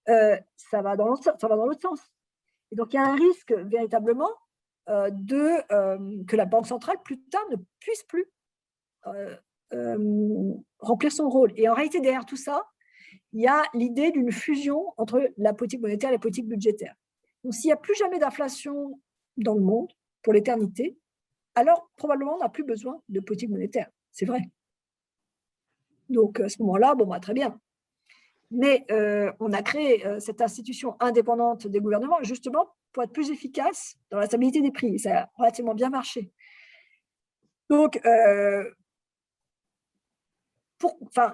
ça va dans l'autre sens. Et donc, il y a un risque véritablement que la Banque centrale, plus tard, ne puisse plus remplir son rôle. Et en réalité, derrière tout ça, il y a l'idée d'une fusion entre la politique monétaire et la politique budgétaire. Donc, s'il n'y a plus jamais d'inflation dans le monde pour l'éternité, alors probablement on n'a plus besoin de politique monétaire. C'est vrai. Donc, à ce moment-là, très bien. Mais on a créé cette institution indépendante des gouvernements justement pour être plus efficace dans la stabilité des prix. Ça a relativement bien marché. Donc,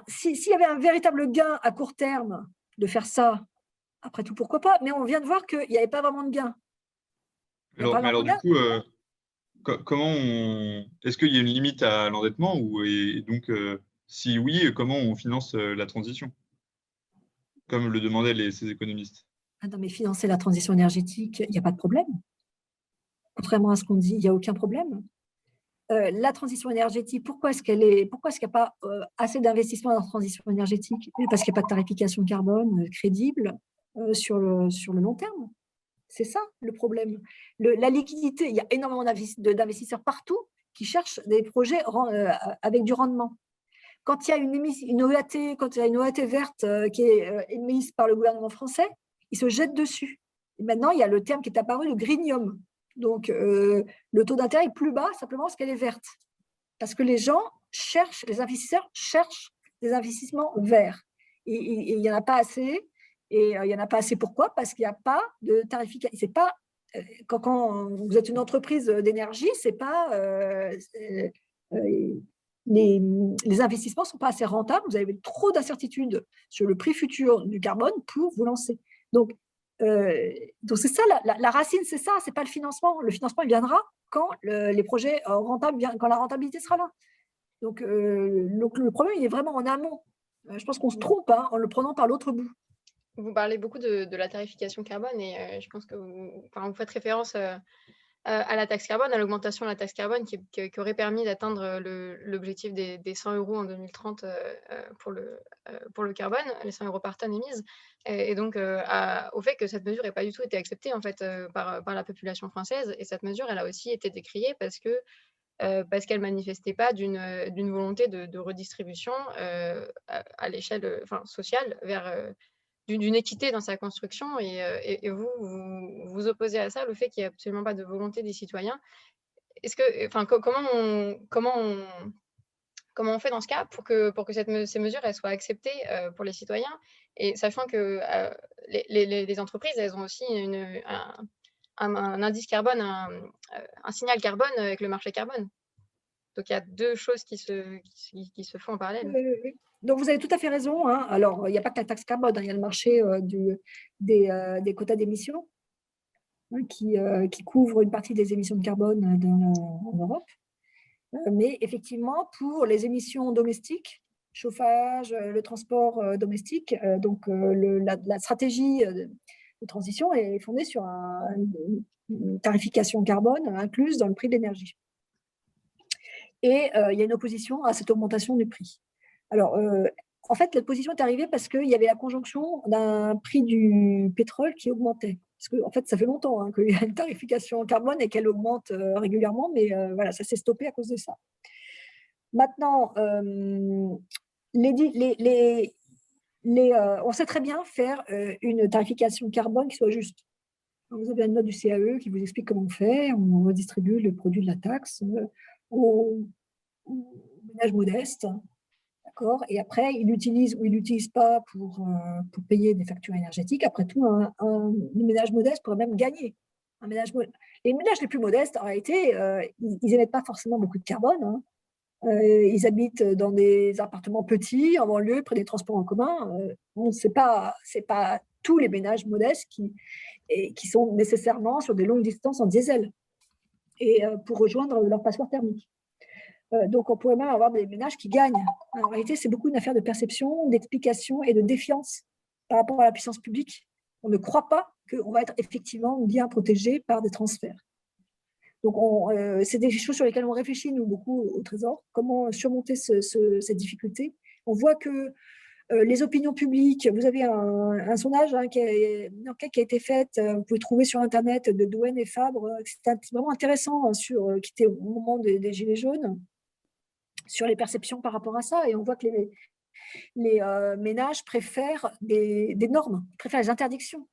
s'il y avait un véritable gain à court terme de faire ça, après tout, pourquoi pas? Mais on vient de voir qu'il n'y avait pas vraiment de gain. Alors du coup, est-ce qu'il y a une limite à l'endettement et donc, si oui, comment on finance la transition, comme le demandaient ces économistes? Ah non, mais financer la transition énergétique, il n'y a pas de problème. Contrairement à ce qu'on dit, il n'y a aucun problème. La transition énergétique, pourquoi est-ce qu'il n'y a pas assez d'investissement dans la transition énergétique? Parce qu'il n'y a pas de tarification carbone crédible sur le long terme. C'est ça le problème. La liquidité, il y a énormément d'investisseurs partout qui cherchent des projets avec du rendement. Quand il y a une OAT, quand il y a une OAT verte qui est émise par le gouvernement français, ils se jettent dessus. Et maintenant, il y a le terme qui est apparu, le greenium. Donc, le taux d'intérêt est plus bas simplement parce qu'elle est verte. Parce que les investisseurs cherchent des investissements verts. Et il n'y en a pas assez. Et il n'y en a pas assez, pourquoi? Parce qu'il n'y a pas de tarification. C'est pas, quand vous êtes une entreprise d'énergie, c'est pas, les investissements ne sont pas assez rentables. Vous avez trop d'incertitudes sur le prix futur du carbone pour vous lancer. Donc c'est ça, la racine, c'est ça, c'est pas le financement. Le financement, il viendra quand les projets rentables, quand la rentabilité sera là. Donc le problème, il est vraiment en amont. Je pense qu'on se trompe en le prenant par l'autre bout. Vous parlez beaucoup de la tarification carbone et je pense que vous faites référence à la taxe carbone, à l'augmentation de la taxe carbone qui aurait permis d'atteindre l'objectif des 100 € en 2030 pour le carbone, les 100 € par tonne émise. Et donc, au fait que cette mesure n'ait pas du tout été acceptée en fait, par la population française. Et cette mesure, elle a aussi été décriée parce qu'elle manifestait pas d'une volonté de redistribution à l'échelle sociale vers d'une équité dans sa construction et vous vous opposez à ça, le fait qu'il n'y ait absolument pas de volonté des citoyens. Est-ce que, comment on fait dans ce cas pour que ces mesures elles soient acceptées pour les citoyens et sachant que les entreprises elles ont aussi un indice carbone, un signal carbone avec le marché carbone. Donc il y a deux choses qui se font en parallèle. Oui. Donc, vous avez tout à fait raison, hein. Alors, il n'y a pas que la taxe carbone, hein. Il y a le marché des quotas d'émissions, hein, qui couvre une partie des émissions de carbone en Europe. Mais effectivement, pour les émissions domestiques, chauffage, le transport domestique, donc la stratégie de transition est fondée sur une tarification carbone incluse dans le prix de l'énergie. Et il y a une opposition à cette augmentation du prix. Alors, en fait, l'opposition est arrivée parce qu'il y avait la conjonction d'un prix du pétrole qui augmentait. Parce que, en fait, ça fait longtemps hein, qu'il y a une tarification carbone et qu'elle augmente régulièrement, mais voilà, ça s'est stoppé à cause de ça. Maintenant, on sait très bien faire une tarification carbone qui soit juste. Vous avez une note du CAE qui vous explique comment on fait. On redistribue le produit de la taxe aux ménages modestes. D'accord. Et après, ils l'utilisent ou ils ne l'utilisent pas pour payer des factures énergétiques. Après tout, un ménage modeste pourrait même gagner. Les ménages les plus modestes, en réalité, ils n'émettent pas forcément beaucoup de carbone. Hein. Ils habitent dans des appartements petits, en banlieue, près des transports en commun. Ce n'est pas tous les ménages modestes qui sont nécessairement sur des longues distances en diesel et pour rejoindre leur passoire thermique. Donc, on pourrait même avoir des ménages qui gagnent. En réalité, c'est beaucoup une affaire de perception, d'explication et de défiance par rapport à la puissance publique. On ne croit pas qu'on va être effectivement bien protégé par des transferts. Donc, c'est des choses sur lesquelles on réfléchit, nous, beaucoup au Trésor. Comment surmonter cette difficulté. On voit que les opinions publiques, vous avez un sondage hein, une enquête qui a été faite, vous pouvez trouver sur Internet, de Douane et Fabre, c'était vraiment intéressant, hein, qui était au moment des Gilets jaunes, sur les perceptions par rapport à ça. Et on voit que les ménages préfèrent des normes, préfèrent les interdictions.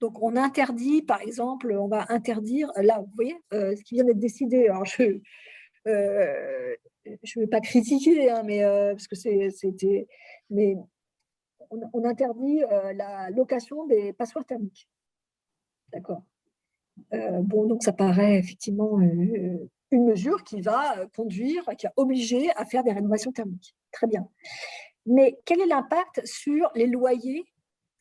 Donc, on interdit, par exemple, on va interdire, là, vous voyez, ce qui vient d'être décidé. Alors, je ne vais pas critiquer, hein, mais, parce que c'était... Mais on interdit la location des passoires thermiques. D'accord. Bon, donc ça paraît effectivement une mesure qui va conduire, qui va obliger à faire des rénovations thermiques. Très bien. Mais quel est l'impact sur les loyers?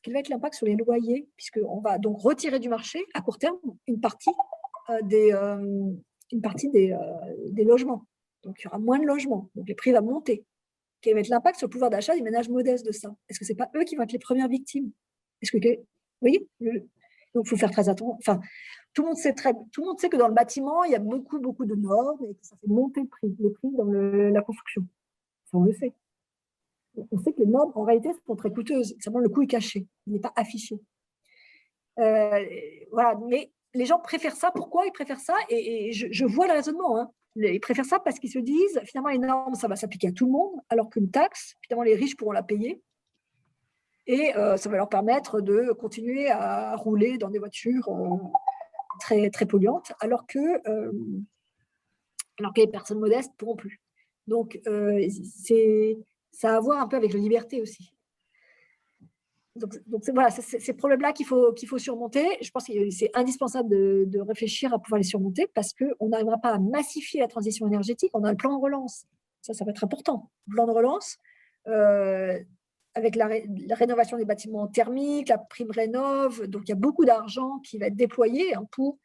Quel va être l'impact sur les loyers? Puisqu'on va donc retirer du marché, à court terme, une partie des logements. Donc, il y aura moins de logements. Donc, les prix vont monter. Quel va être l'impact sur le pouvoir d'achat des ménages modestes de ça? Est-ce que ce n'est pas eux qui vont être les premières victimes? Vous voyez, donc, il faut faire très attention. Enfin, tout le monde sait que dans le bâtiment, il y a beaucoup, beaucoup de normes et que ça fait monter les prix dans la construction. Ça, on le sait. On sait que les normes, en réalité, sont très coûteuses. Simplement, le coût est caché. Il n'est pas affiché. Voilà. Mais les gens préfèrent ça. Pourquoi ils préfèrent ça? Et je vois le raisonnement. Hein. Ils préfèrent ça parce qu'ils se disent, finalement, les normes, ça va s'appliquer à tout le monde, alors qu'une taxe, finalement, les riches pourront la payer. Et ça va leur permettre de continuer à rouler dans des voitures très, très polluantes, alors que les personnes modestes ne pourront plus. Donc, ça a à voir un peu avec la liberté aussi. Donc voilà, c'est ces problèmes-là qu'il faut surmonter. Je pense que c'est indispensable de réfléchir à pouvoir les surmonter parce qu'on n'arrivera pas à massifier la transition énergétique. On a le plan de relance. Ça va être important. Le plan de relance, avec la rénovation des bâtiments thermiques, la prime rénov'. Donc, il y a beaucoup d'argent qui va être déployé pour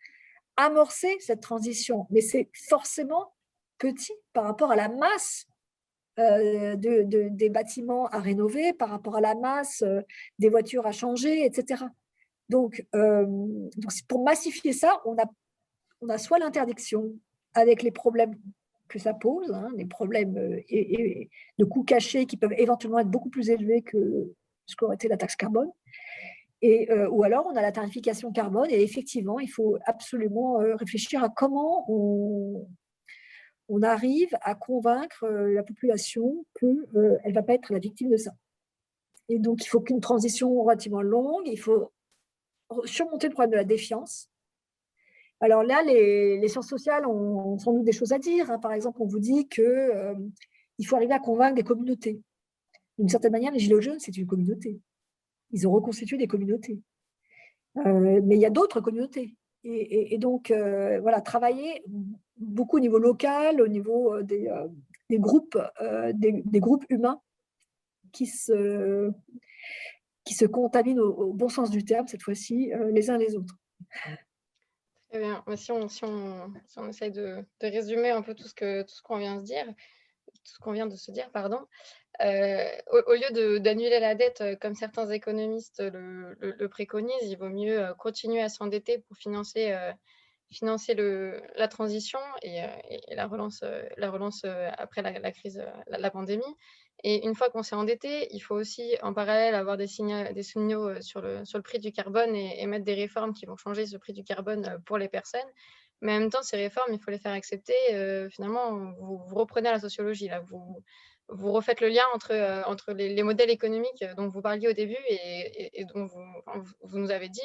amorcer cette transition. Mais c'est forcément petit par rapport à la masse des bâtiments à rénover par rapport à la masse, des voitures à changer, etc. Donc pour massifier ça, on a soit l'interdiction avec les problèmes que ça pose, hein, des problèmes et de coûts cachés qui peuvent éventuellement être beaucoup plus élevés que ce qu'aurait été la taxe carbone. Ou alors, on a la tarification carbone et effectivement, il faut absolument réfléchir à comment on arrive à convaincre la population qu'elle ne va pas être la victime de ça. Et donc, il faut qu'une transition relativement longue, il faut surmonter le problème de la défiance. Alors là, les sciences sociales ont sans doute des choses à dire, hein. Par exemple, on vous dit qu'il faut arriver à convaincre des communautés. D'une certaine manière, les Gilets jaunes, c'est une communauté. Ils ont reconstitué des communautés. Mais il y a d'autres communautés. Et donc, voilà, travailler beaucoup au niveau local, au niveau des groupes humains qui se contaminent au bon sens du terme, cette fois-ci, les uns les autres. Très bien. Si on essaye de résumer un peu tout ce qu'on vient de se dire, pardon. Au lieu d'annuler la dette, comme certains économistes le préconisent, il vaut mieux continuer à s'endetter pour financer la transition et la relance après la crise, la pandémie. Et une fois qu'on s'est endetté, il faut aussi en parallèle avoir des signaux sur le prix du carbone et mettre des réformes qui vont changer ce prix du carbone pour les personnes. Mais en même temps, ces réformes, il faut les faire accepter. Finalement, vous reprenez à la sociologie, là, vous refaites le lien entre les modèles économiques dont vous parliez au début et dont vous nous avez dit,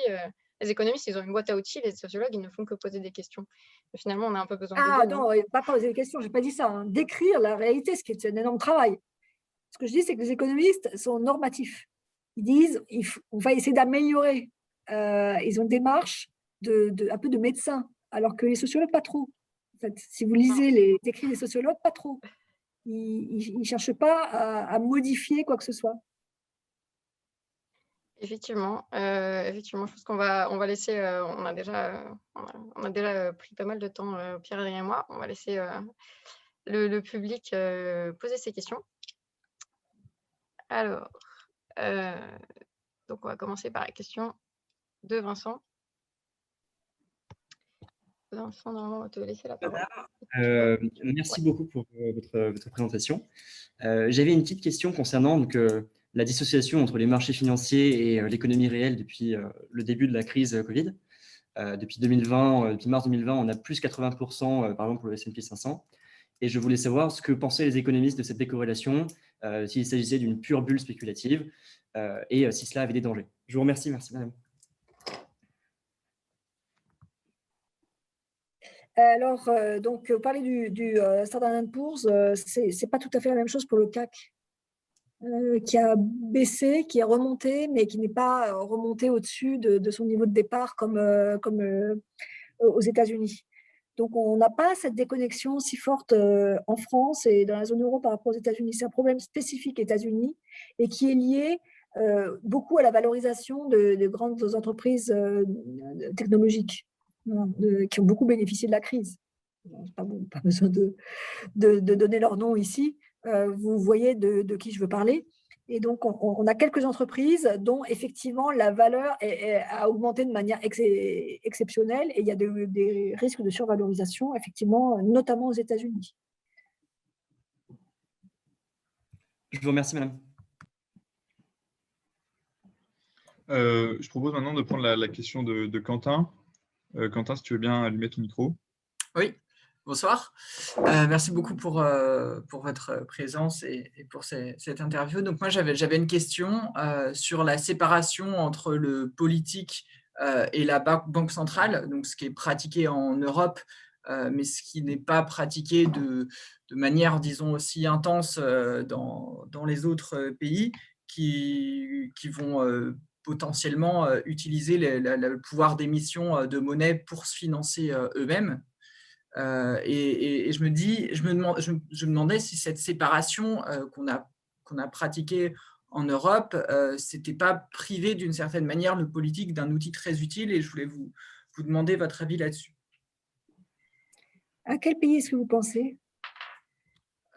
les économistes, ils ont une boîte à outils, les sociologues, ils ne font que poser des questions. Mais finalement, on a un peu besoin de deux. Non, pas poser des questions, je n'ai pas dit ça. Hein. Décrire la réalité, ce qui est un énorme travail. Ce que je dis, c'est que les économistes sont normatifs. Ils disent, on va essayer d'améliorer. Ils ont une démarche un peu de médecin, alors que les sociologues, pas trop. En fait, si vous lisez les écrits des sociologues, pas trop. Ils ne cherchent pas à modifier quoi que ce soit. Effectivement, je pense qu'on va laisser, on a déjà pris pas mal de temps, Pierre et moi, on va laisser le public poser ses questions. Alors, donc on va commencer par la question de Vincent. Vincent, normalement, on va te laisser la parole. Merci beaucoup pour votre présentation. J'avais une petite question concernant la dissociation entre les marchés financiers et l'économie réelle depuis le début de la crise Covid. Depuis 2020, depuis mars 2020, on a plus 80% par exemple pour le S&P 500. Et je voulais savoir ce que pensaient les économistes de cette décorrélation, s'il s'agissait d'une pure bulle spéculative et si cela avait des dangers. Je vous remercie. Merci, madame. Alors, donc, parler du Standard & Poor's, c'est pas tout à fait la même chose pour le CAC, qui a baissé, qui est remonté, mais qui n'est pas remonté au-dessus de son niveau de départ comme aux États-Unis. Donc, on n'a pas cette déconnexion si forte en France et dans la zone euro par rapport aux États-Unis. C'est un problème spécifique États-Unis et qui est lié beaucoup à la valorisation de grandes entreprises technologiques qui ont beaucoup bénéficié de la crise. Pas besoin de donner leur nom ici. Vous voyez de qui je veux parler. Et donc, on a quelques entreprises dont, effectivement, la valeur a augmenté de manière exceptionnelle et il y a des risques de survalorisation, effectivement, notamment aux États-Unis. Je vous remercie, madame. Je propose maintenant de prendre la question de Quentin. Quentin, si tu veux bien allumer ton micro. Oui. Bonsoir, merci beaucoup pour votre présence et pour cette interview. Donc moi j'avais une question sur la séparation entre le politique et la banque centrale, donc ce qui est pratiqué en Europe, mais ce qui n'est pas pratiqué de manière, disons, aussi intense dans les autres pays qui vont potentiellement utiliser le pouvoir d'émission de monnaie pour se financer eux-mêmes. Et je me demandais si cette séparation qu'on a pratiquée en Europe, c'était pas privé d'une certaine manière le politique d'un outil très utile, et je voulais vous demander votre avis là-dessus. À quel pays est-ce que vous pensez ?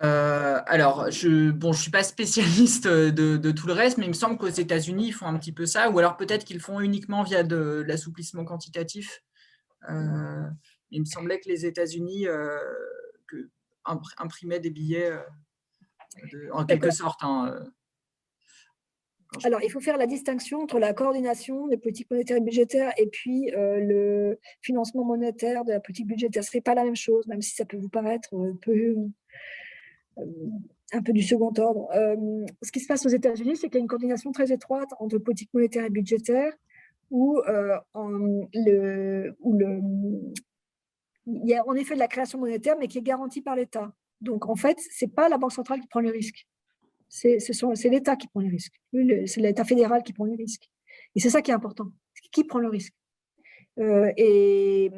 Alors, je ne suis pas spécialiste de tout le reste, mais il me semble qu'aux États-Unis, ils font un petit peu ça, ou alors peut-être qu'ils le font uniquement via de l'assouplissement quantitatif. Il me semblait que les États-Unis imprimaient des billets en quelque sorte. Alors, il faut faire la distinction entre la coordination des politiques monétaires et budgétaires et puis le financement monétaire de la politique budgétaire. Ce n'est pas la même chose, même si ça peut vous paraître un peu du second ordre. Ce qui se passe aux États-Unis, c'est qu'il y a une coordination très étroite entre politique monétaire et budgétaire, où il y a en effet de la création monétaire, mais qui est garantie par l'État. Donc, en fait, ce n'est pas la Banque centrale qui prend le risque. C'est l'État qui prend les risques. C'est l'État fédéral qui prend les risques. Et c'est ça qui est important. Qui prend le risque? Et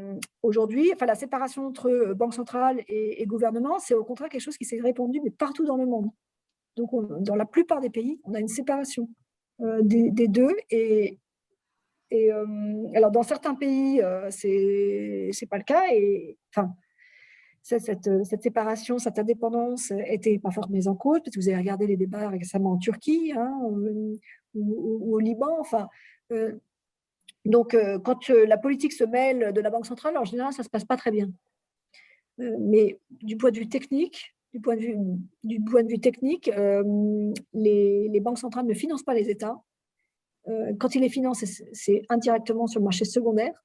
aujourd'hui, la séparation entre banque centrale et gouvernement, c'est au contraire quelque chose qui s'est répandu, mais partout dans le monde. Donc, dans la plupart des pays, on a une séparation des deux. Alors, dans certains pays, c'est pas le cas. Et cette séparation, cette indépendance n'était pas forte mise en cause, parce que vous avez regardé les débats récemment en Turquie ou au Liban. Donc, quand la politique se mêle de la Banque centrale, en général, ça ne se passe pas très bien. Mais du point de vue technique, les banques centrales ne financent pas les États. Quand ils les financent, c'est indirectement sur le marché secondaire.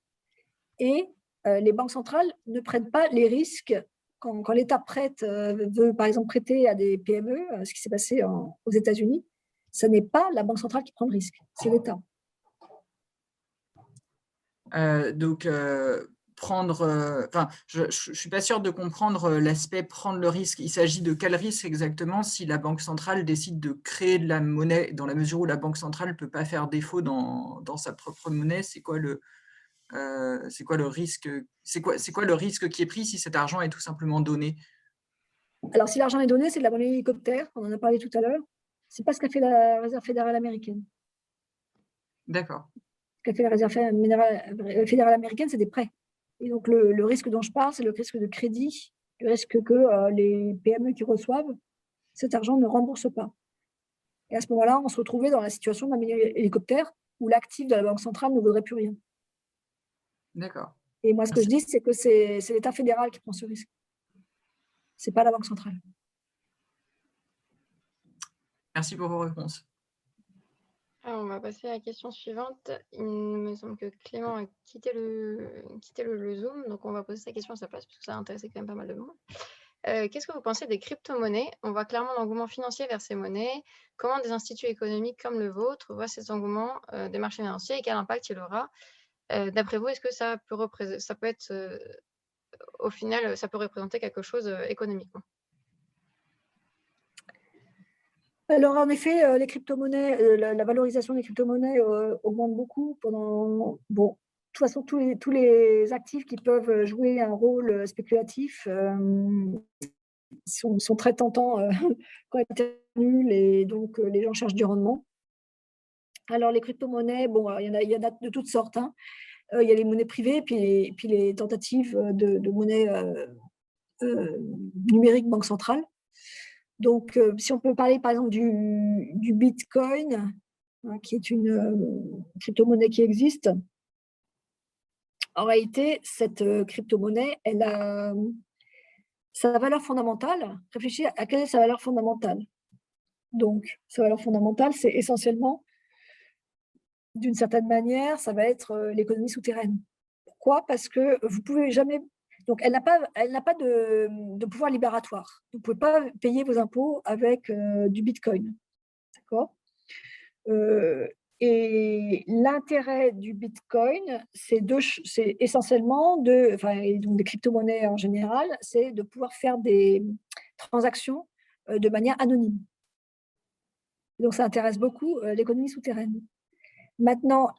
Et les banques centrales ne prennent pas les risques. Quand l'État veut par exemple prêter à des PME, ce qui s'est passé aux États-Unis, ce n'est pas la Banque centrale qui prend le risque, c'est l'État. Je ne suis pas sûre de comprendre l'aspect prendre le risque. Il s'agit de quel risque exactement si la Banque centrale décide de créer de la monnaie, dans la mesure où la Banque centrale ne peut pas faire défaut dans sa propre monnaie? C'est quoi le risque? C'est quoi le risque qui est pris si cet argent est tout simplement donné? Alors, si l'argent est donné, c'est de la monnaie hélicoptère, on en a parlé tout à l'heure. C'est pas ce qu'a fait la Réserve fédérale américaine. D'accord. Ce qu'a fait la Réserve fédérale américaine, c'est des prêts. Et donc, le risque dont je parle, c'est le risque de crédit, le risque que les PME qui reçoivent cet argent ne remboursent pas. Et à ce moment-là, on se retrouvait dans la situation d'un monnaie hélicoptère où l'actif de la Banque centrale ne vaudrait plus rien. D'accord. Et moi, ce que je dis, c'est que c'est l'État fédéral qui prend ce risque. Ce n'est pas la Banque centrale. Merci pour vos réponses. Alors, on va passer à la question suivante. Il me semble que Clément a quitté le Zoom, donc on va poser sa question à sa place, parce que ça a intéressé quand même pas mal de monde. Qu'est-ce que vous pensez des crypto-monnaies? On voit clairement l'engouement financier vers ces monnaies. Comment des instituts économiques comme le vôtre voient cet engouement des marchés financiers et quel impact il aura? D'après vous, est-ce que ça peut être, au final, ça peut représenter quelque chose économiquement? Alors, en effet, les crypto-monnaies, la valorisation des crypto-monnaies augmente beaucoup de toute façon, tous les actifs qui peuvent jouer un rôle spéculatif sont très tentants quand ils sont nuls, et donc les gens cherchent du rendement. Alors, les crypto-monnaies, il y en a de toutes sortes. Il y a les monnaies privées, puis les tentatives de monnaie numérique banque centrale. Donc, si on peut parler par exemple du Bitcoin, qui est une crypto-monnaie qui existe, en réalité, cette crypto-monnaie, elle a sa valeur fondamentale. Réfléchis à quelle est sa valeur fondamentale. Donc, sa valeur fondamentale, c'est essentiellement, d'une certaine manière, ça va être l'économie souterraine. Pourquoi? Parce que vous ne pouvez jamais... Donc, elle n'a pas de pouvoir libératoire. Vous ne pouvez pas payer vos impôts avec du Bitcoin. D'accord? Et l'intérêt du Bitcoin, c'est essentiellement, donc des crypto-monnaies en général, c'est de pouvoir faire des transactions de manière anonyme. Donc, ça intéresse beaucoup l'économie souterraine. Maintenant,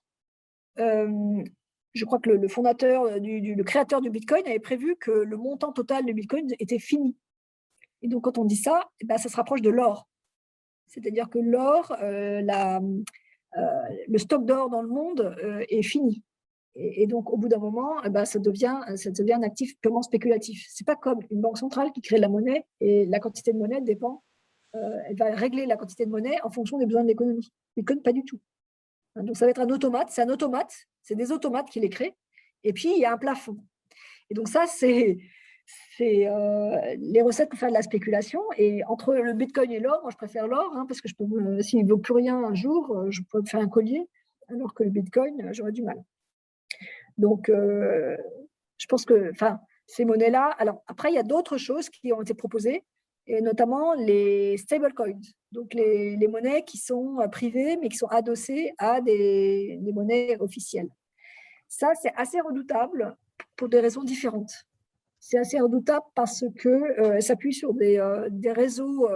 je crois que le fondateur, le créateur du Bitcoin avait prévu que le montant total du Bitcoin était fini. Et donc, quand on dit ça, ça se rapproche de l'or. C'est-à-dire que l'or, le stock d'or dans le monde est fini. Et donc, au bout d'un moment, ça devient un actif purement spéculatif. Ce n'est pas comme une banque centrale qui crée de la monnaie et la quantité de monnaie dépend. Elle va régler la quantité de monnaie en fonction des besoins de l'économie. Bitcoin, pas du tout. Donc, ça va être un automate. C'est un automate. C'est des automates qui les créent. Et puis, il y a un plafond. Et donc, ça, c'est les recettes pour faire de la spéculation. Et entre le Bitcoin et l'or, moi, je préfère l'or, parce que s'il ne vaut plus rien un jour, je peux me faire un collier, alors que le Bitcoin, j'aurais du mal. Donc, je pense que ces monnaies-là… Alors, après, il y a d'autres choses qui ont été proposées, et notamment les stablecoins, donc les monnaies qui sont privées, mais qui sont adossées à des monnaies officielles. Ça, c'est assez redoutable pour des raisons différentes. C'est assez redoutable parce que s'appuie sur des réseaux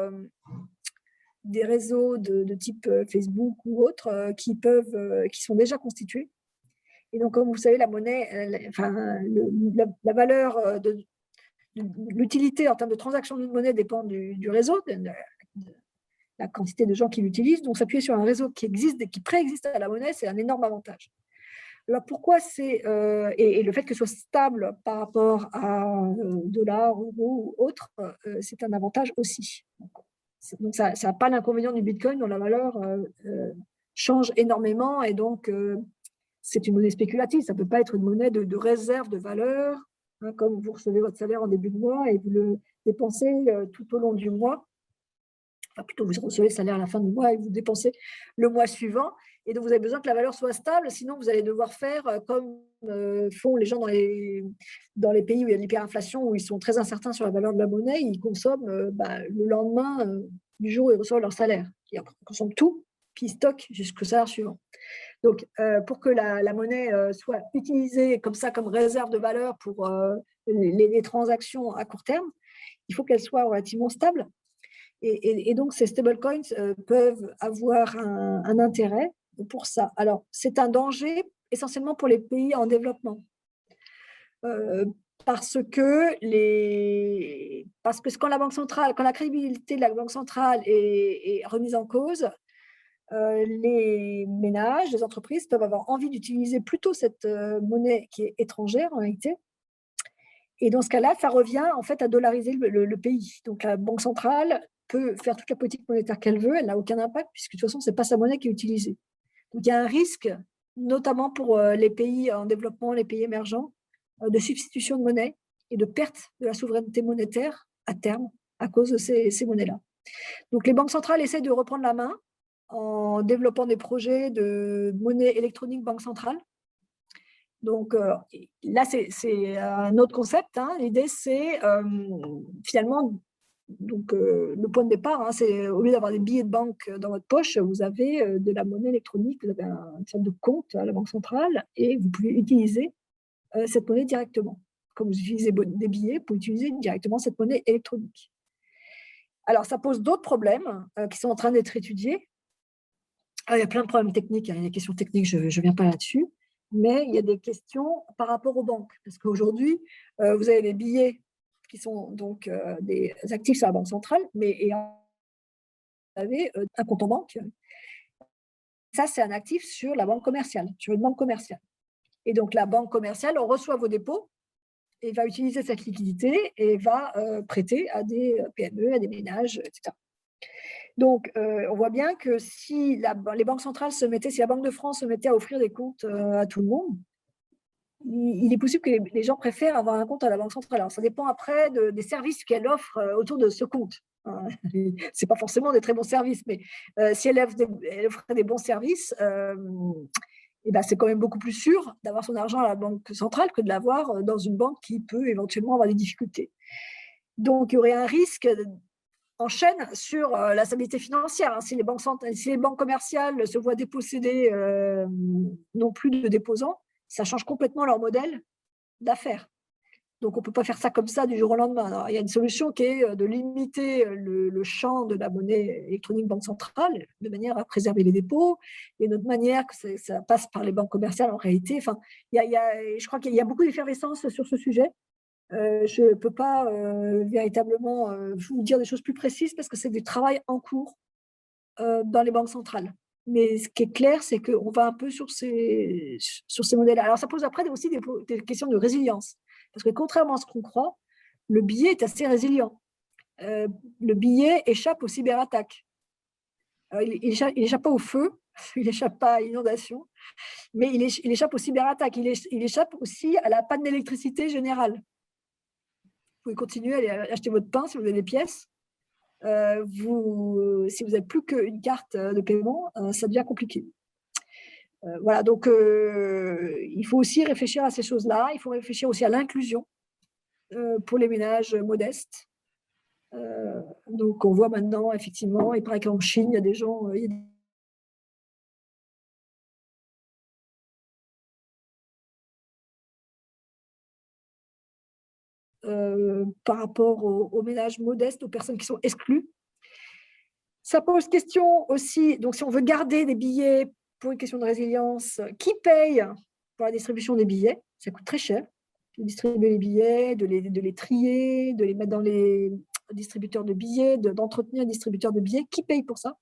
de type Facebook ou autres qui sont déjà constitués. Et donc, comme vous savez, la monnaie, la valeur de l'utilité en termes de transaction d'une monnaie dépend du réseau, de la quantité de gens qui l'utilisent. Donc, s'appuyer sur un réseau qui préexiste à la monnaie, c'est un énorme avantage. Alors, pourquoi et le fait que ce soit stable par rapport à dollar, euro ou autre, c'est un avantage aussi. Donc, ça n'a pas l'inconvénient du Bitcoin dont la valeur change énormément et donc c'est une monnaie spéculative. Ça ne peut pas être une monnaie de réserve de valeur, comme vous recevez votre salaire en début de mois et vous le dépensez tout au long du mois. Enfin, plutôt, vous recevez le salaire à la fin du mois et vous dépensez le mois suivant. Et donc, vous avez besoin que la valeur soit stable, sinon vous allez devoir faire comme font les gens dans les pays où il y a l'hyperinflation, où ils sont très incertains sur la valeur de la monnaie, ils consomment le lendemain du jour où ils reçoivent leur salaire. Ils consomment tout, puis ils stockent jusqu'au salaire suivant. Donc, pour que la monnaie soit utilisée comme ça, comme réserve de valeur pour les transactions à court terme, il faut qu'elle soit relativement stable. Et donc, ces stablecoins peuvent avoir un intérêt pour ça. Alors, c'est un danger essentiellement pour les pays en développement. Parce que quand la crédibilité de la Banque centrale est remise en cause, les ménages, les entreprises peuvent avoir envie d'utiliser plutôt cette monnaie qui est étrangère en réalité. Et dans ce cas-là, ça revient en fait à dollariser le pays. Donc la Banque centrale peut faire toute la politique monétaire qu'elle veut, elle n'a aucun impact puisque de toute façon, ce n'est pas sa monnaie qui est utilisée. Donc il y a un risque, notamment pour les pays en développement, les pays émergents, de substitution de monnaie et de perte de la souveraineté monétaire à terme à cause de ces monnaies-là. Donc les banques centrales essaient de reprendre la main en développant des projets de monnaie électronique banque centrale. Donc là, c'est un autre concept. L'idée, c'est finalement, le point de départ, c'est au lieu d'avoir des billets de banque dans votre poche, vous avez de la monnaie électronique, vous avez une sorte de compte à la Banque centrale et vous pouvez utiliser cette monnaie directement. Comme vous utilisez des billets, vous pouvez utiliser directement cette monnaie électronique. Alors, ça pose d'autres problèmes qui sont en train d'être étudiés. Il y a plein de problèmes techniques, il y a des questions techniques, je ne viens pas là-dessus, mais il y a des questions par rapport aux banques, parce qu'aujourd'hui, vous avez des billets qui sont donc des actifs sur la Banque centrale, mais vous avez un compte en banque. Ça, c'est un actif sur la banque commerciale, sur une banque commerciale. Et donc, la banque commerciale, on reçoit vos dépôts et va utiliser cette liquidité et va prêter à des PME, à des ménages, etc. Donc, on voit bien que si les banques centrales si la Banque de France se mettait à offrir des comptes à tout le monde, il est possible que les gens préfèrent avoir un compte à la Banque centrale. Alors, ça dépend après des services qu'elle offre autour de ce compte. Ce n'est pas forcément des très bons services, mais si elle offrait des bons services, c'est quand même beaucoup plus sûr d'avoir son argent à la Banque centrale que de l'avoir dans une banque qui peut éventuellement avoir des difficultés. Donc, il y aurait un risque en chaîne sur la stabilité financière. Si les banques commerciales se voient déposséder non plus de déposants, ça change complètement leur modèle d'affaires. Donc, on ne peut pas faire ça comme ça du jour au lendemain. Alors, il y a une solution qui est de limiter le champ de la monnaie électronique banque centrale de manière à préserver les dépôts. Et une autre manière, que ça passe par les banques commerciales en réalité. Enfin, je crois qu'il y a beaucoup d'effervescence sur ce sujet. Je ne peux pas véritablement vous dire des choses plus précises parce que c'est du travail en cours dans les banques centrales. Mais ce qui est clair, c'est qu'on va un peu sur ces modèles. Alors, ça pose après aussi des questions de résilience. Parce que contrairement à ce qu'on croit, le billet est assez résilient. Le billet échappe aux cyberattaques. Il n'échappe pas au feu, il n'échappe pas à l'inondation, mais il échappe aux cyberattaques. Il échappe aussi à la panne d'électricité générale. Vous pouvez continuer à aller acheter votre pain si vous avez des pièces. Si vous n'avez plus qu'une carte de paiement, ça devient compliqué. Voilà, donc il faut aussi réfléchir à ces choses-là. Il faut réfléchir aussi à l'inclusion pour les ménages modestes. Donc, on voit maintenant, effectivement, il paraît qu'en Chine, il y a des gens... par rapport aux ménages modestes, aux personnes qui sont exclues. Ça pose question aussi, donc si on veut garder des billets pour une question de résilience, qui paye pour la distribution des billets? Ça coûte très cher de distribuer les billets, de les trier, de les mettre dans les distributeurs de billets, d'entretenir les distributeurs de billets. Qui paye pour ça?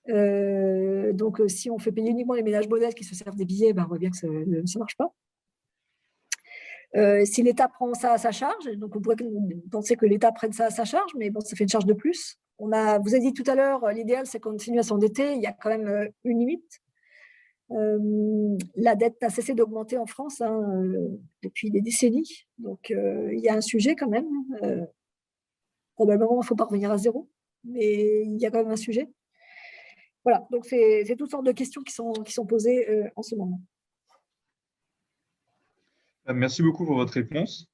Donc, si on fait payer uniquement les ménages modestes qui se servent des billets, on voit bien que ça ne marche pas. Si l'État prend ça à sa charge, donc on pourrait penser que l'État prenne ça à sa charge, mais bon, ça fait une charge de plus. Vous avez dit tout à l'heure, l'idéal, c'est qu'on continue à s'endetter. Il y a quand même une limite. La dette n'a cessé d'augmenter en France depuis des décennies. Donc, il y a un sujet quand même. Probablement, il ne faut pas revenir à zéro, mais il y a quand même un sujet. Voilà, donc c'est toutes sortes de questions qui sont posées en ce moment. Merci beaucoup pour votre réponse.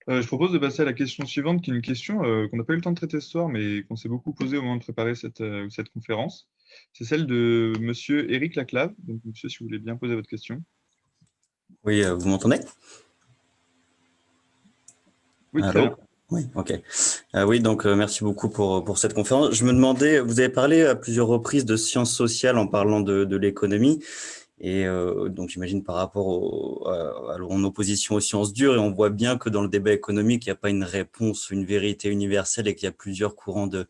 Je propose de passer à la question suivante, qui est une question qu'on n'a pas eu le temps de traiter ce soir, mais qu'on s'est beaucoup posée au moment de préparer cette conférence. C'est celle de Monsieur Éric Laclave. Donc, monsieur, si vous voulez bien poser votre question. Oui, vous m'entendez? Oui, très bien. Oui, ok. Oui, donc merci beaucoup pour cette conférence. Je me demandais, vous avez parlé à plusieurs reprises de sciences sociales en parlant de l'économie. Et donc, j'imagine par rapport en opposition aux sciences dures, et on voit bien que dans le débat économique, il n'y a pas une réponse, une vérité universelle et qu'il y a plusieurs courants de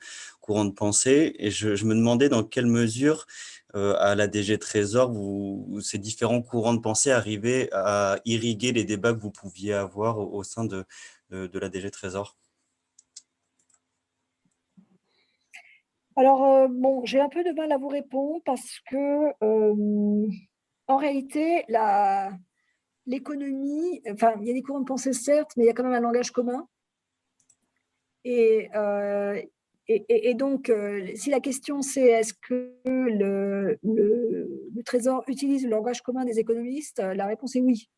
pensée. Et je me demandais dans quelle mesure, à la DG Trésor, ces différents courants de pensée arrivaient à irriguer les débats que vous pouviez avoir au sein de la DG Trésor. Alors, bon, j'ai un peu de mal à vous répondre parce que, en réalité, l'économie, enfin, il y a des courants de pensée, certes, mais il y a quand même un langage commun. Et donc, si la question c'est est-ce que le Trésor utilise le langage commun des économistes, la réponse est oui.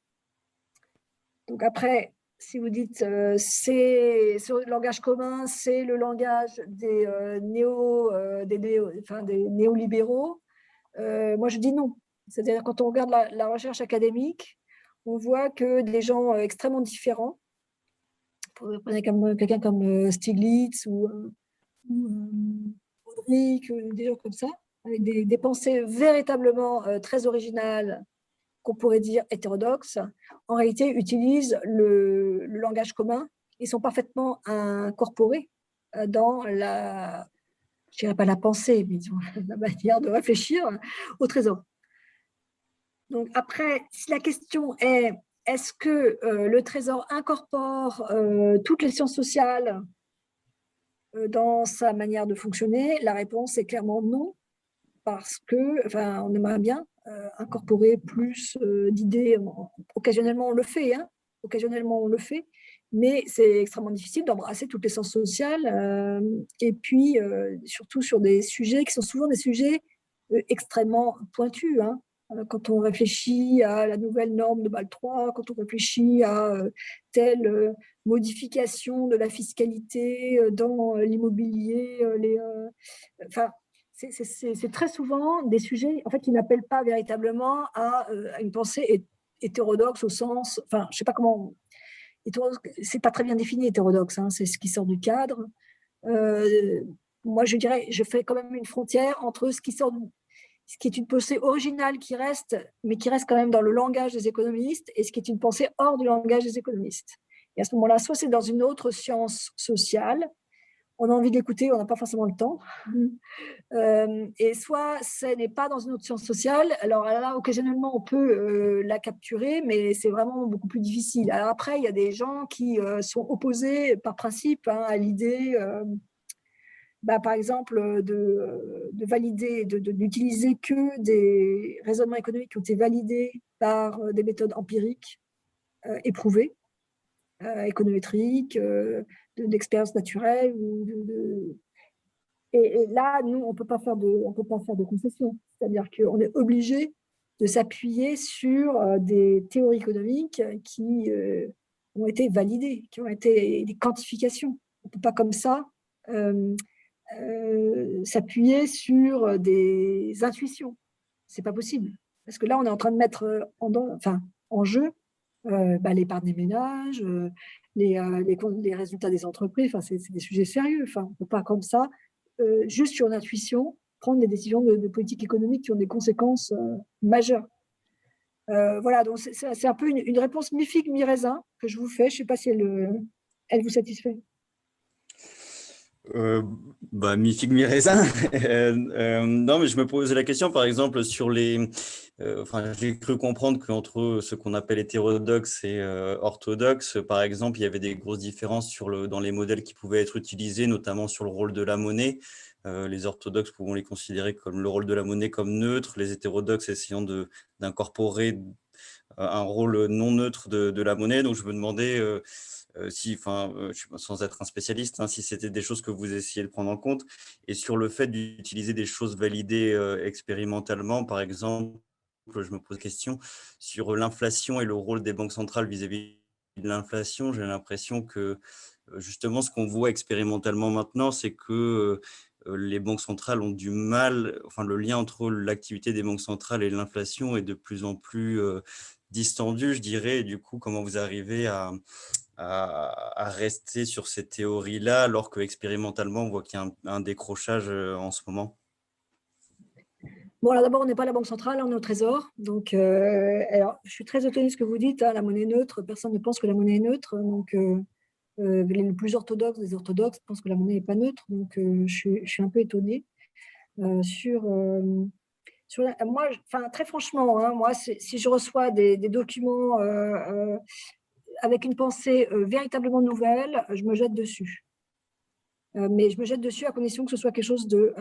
Donc après, si vous dites ce langage commun, c'est le langage des néolibéraux, moi je dis non. C'est-à-dire quand on regarde la recherche académique, on voit que des gens extrêmement différents, prenez quelqu'un comme Stiglitz ou Audric, des gens comme ça, avec des pensées véritablement très originales, qu'on pourrait dire hétérodoxes, en réalité utilisent le langage commun et sont parfaitement incorporés dans je ne dirais pas la pensée, mais disons, la manière de réfléchir au Trésor. Donc après, si la question est est-ce que le Trésor incorpore toutes les sciences sociales dans sa manière de fonctionner, la réponse est clairement non, parce que, enfin, on aimerait bien incorporer plus d'idées. Occasionnellement, on le fait, mais c'est extrêmement difficile d'embrasser toutes les sciences sociales, et puis surtout sur des sujets qui sont souvent des sujets extrêmement pointus. Quand on réfléchit à la nouvelle norme de Bâle III, quand on réfléchit à telle modification de la fiscalité dans l'immobilier, enfin, c'est très souvent des sujets en fait, qui n'appellent pas véritablement à une pensée hétérodoxe au sens, enfin, je ne sais pas comment, c'est pas très bien défini hétérodoxe, c'est ce qui sort du cadre. Moi, je dirais, je fais quand même une frontière entre ce qui est une pensée originale mais qui reste quand même dans le langage des économistes, et ce qui est une pensée hors du langage des économistes. Et à ce moment-là, soit c'est dans une autre science sociale, on a envie d'écouter, on n'a pas forcément le temps. Et soit ce n'est pas dans une autre science sociale, alors là, occasionnellement, on peut la capturer, mais c'est vraiment beaucoup plus difficile. Alors après, il y a des gens qui sont opposés par principe à l'idée, par exemple, de valider, d'utiliser que des raisonnements économiques qui ont été validés par des méthodes empiriques éprouvées, économétriques, d'expériences naturelles et là, nous, on ne peut pas faire de concession. C'est-à-dire qu'on est obligé de s'appuyer sur des théories économiques qui ont été validées, qui ont été des quantifications. On ne peut pas comme ça s'appuyer sur des intuitions. Ce n'est pas possible. Parce que là, on est en train de mettre en jeu l'épargne des ménages, les résultats des entreprises. C'est des sujets sérieux. On ne peut pas comme ça juste sur l'intuition, prendre des décisions de politique économique qui ont des conséquences majeures. Voilà, donc c'est un peu une réponse mi-figue, mi-raisin que je vous fais. Je ne sais pas si elle vous satisfait. Mi-figue, mi-raisin. Non, mais je me posais la question, par exemple, sur les… j'ai cru comprendre qu'entre ce qu'on appelle hétérodoxe et orthodoxe, par exemple, il y avait des grosses différences dans les modèles qui pouvaient être utilisés, notamment sur le rôle de la monnaie. Les orthodoxes pouvons les considérer comme le rôle de la monnaie comme neutre, les hétérodoxes essayant d'incorporer un rôle non neutre de la monnaie. Donc, je me demandais… sans être un spécialiste, si c'était des choses que vous essayez de prendre en compte, et sur le fait d'utiliser des choses validées expérimentalement, par exemple, je me pose la question sur l'inflation et le rôle des banques centrales vis-à-vis de l'inflation. J'ai l'impression que justement, ce qu'on voit expérimentalement maintenant, c'est que les banques centrales ont du mal, le lien entre l'activité des banques centrales et l'inflation est de plus en plus distendu, je dirais. Et du coup, comment vous arrivez à rester sur ces théories-là, alors qu'expérimentalement, on voit qu'il y a un décrochage en ce moment? Bon, alors d'abord, on n'est pas la Banque centrale, on est au Trésor. Donc, alors, je suis très étonnée de ce que vous dites, la monnaie neutre. Personne ne pense que la monnaie est neutre. Donc, les plus orthodoxes des orthodoxes pensent que la monnaie n'est pas neutre. Donc, je suis un peu étonnée. Moi, très franchement, moi, si je reçois des documents avec une pensée véritablement nouvelle, je me jette dessus. Mais je me jette dessus à condition que ce soit quelque chose de,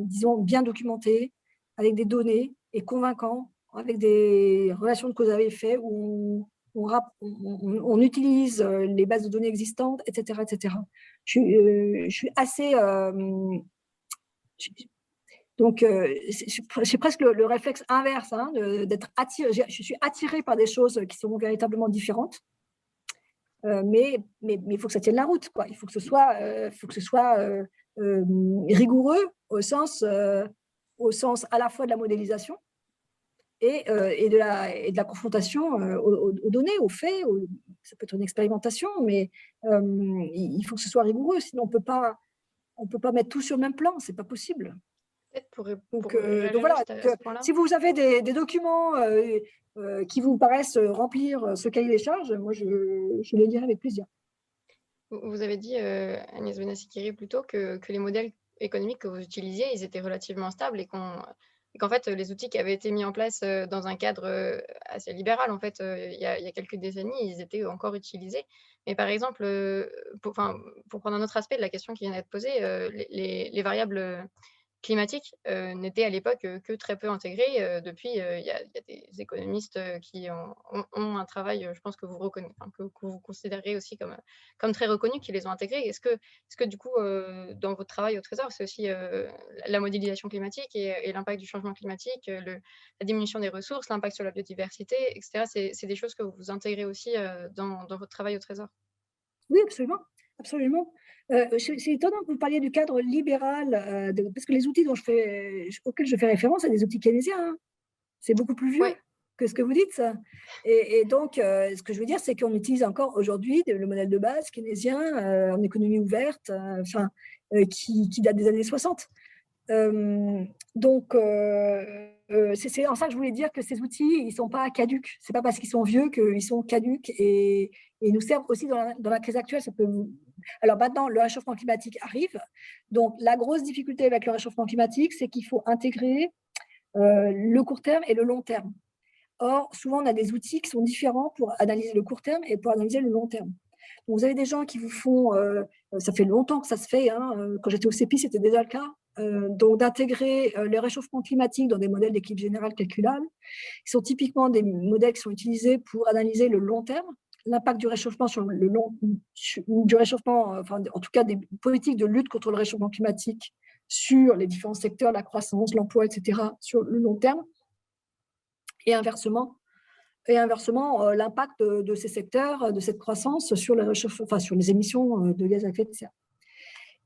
disons, bien documenté, avec des données et convaincant, avec des relations de cause à effet où on utilise les bases de données existantes, etc. etc. Je suis assez… donc, j'ai presque le réflexe inverse, d'être attiré. Je suis attirée par des choses qui sont véritablement différentes. Mais il faut que ça tienne la route, quoi. Il faut que ce soit rigoureux au sens à la fois de la modélisation et de la confrontation aux données, aux faits. Ça peut être une expérimentation, mais il faut que ce soit rigoureux, sinon on peut pas mettre tout sur le même plan, c'est pas possible. Donc voilà, si vous avez des documents qui vous paraissent remplir ce cahier des charges, moi je les lirai avec plaisir. Vous avez dit, Agnès Benassi-Kiri, plutôt que les modèles économiques que vous utilisiez, ils étaient relativement stables et qu'en fait, les outils qui avaient été mis en place dans un cadre assez libéral, en fait, il y a quelques décennies, ils étaient encore utilisés. Mais par exemple, pour prendre un autre aspect de la question qui vient d'être posée, les variables climatiques n'étaient à l'époque que très peu intégrées. Depuis, il y a des économistes qui ont un travail, je pense que vous considérez aussi comme très reconnu, qui les ont intégrés. Est-ce que du coup, dans votre travail au Trésor, c'est aussi la modélisation climatique et l'impact du changement climatique, la diminution des ressources, l'impact sur la biodiversité, etc. C'est des choses que vous intégrez aussi dans votre travail au Trésor? Oui, absolument. Absolument. C'est étonnant que vous parliez du cadre libéral, parce que les outils auxquels je fais référence, c'est des outils keynésiens. C'est beaucoup plus vieux que ce que vous dites. Ça. Et donc, ce que je veux dire, c'est qu'on utilise encore aujourd'hui le modèle de base keynésien en économie ouverte, qui date des années 60. Donc, c'est en ça que je voulais dire que ces outils, ils ne sont pas caducs. Ce n'est pas parce qu'ils sont vieux qu'ils sont caducs et ils nous servent aussi dans la crise actuelle. Ça peut Alors maintenant, le réchauffement climatique arrive. Donc, la grosse difficulté avec le réchauffement climatique, c'est qu'il faut intégrer le court terme et le long terme. Or, souvent, on a des outils qui sont différents pour analyser le court terme et pour analyser le long terme. Donc, vous avez des gens qui vous font, ça fait longtemps que ça se fait, hein, quand j'étais au CEPI, c'était déjà le cas, donc d'intégrer le réchauffement climatique dans des modèles d'équilibre général calculables, qui sont typiquement des modèles qui sont utilisés pour analyser le long terme, l'impact du réchauffement sur le long, du réchauffement, enfin, en tout cas des politiques de lutte contre le réchauffement climatique sur les différents secteurs, la croissance, l'emploi, etc., sur le long terme, et inversement, l'impact de ces secteurs, de cette croissance sur sur les émissions de gaz à effet de serre.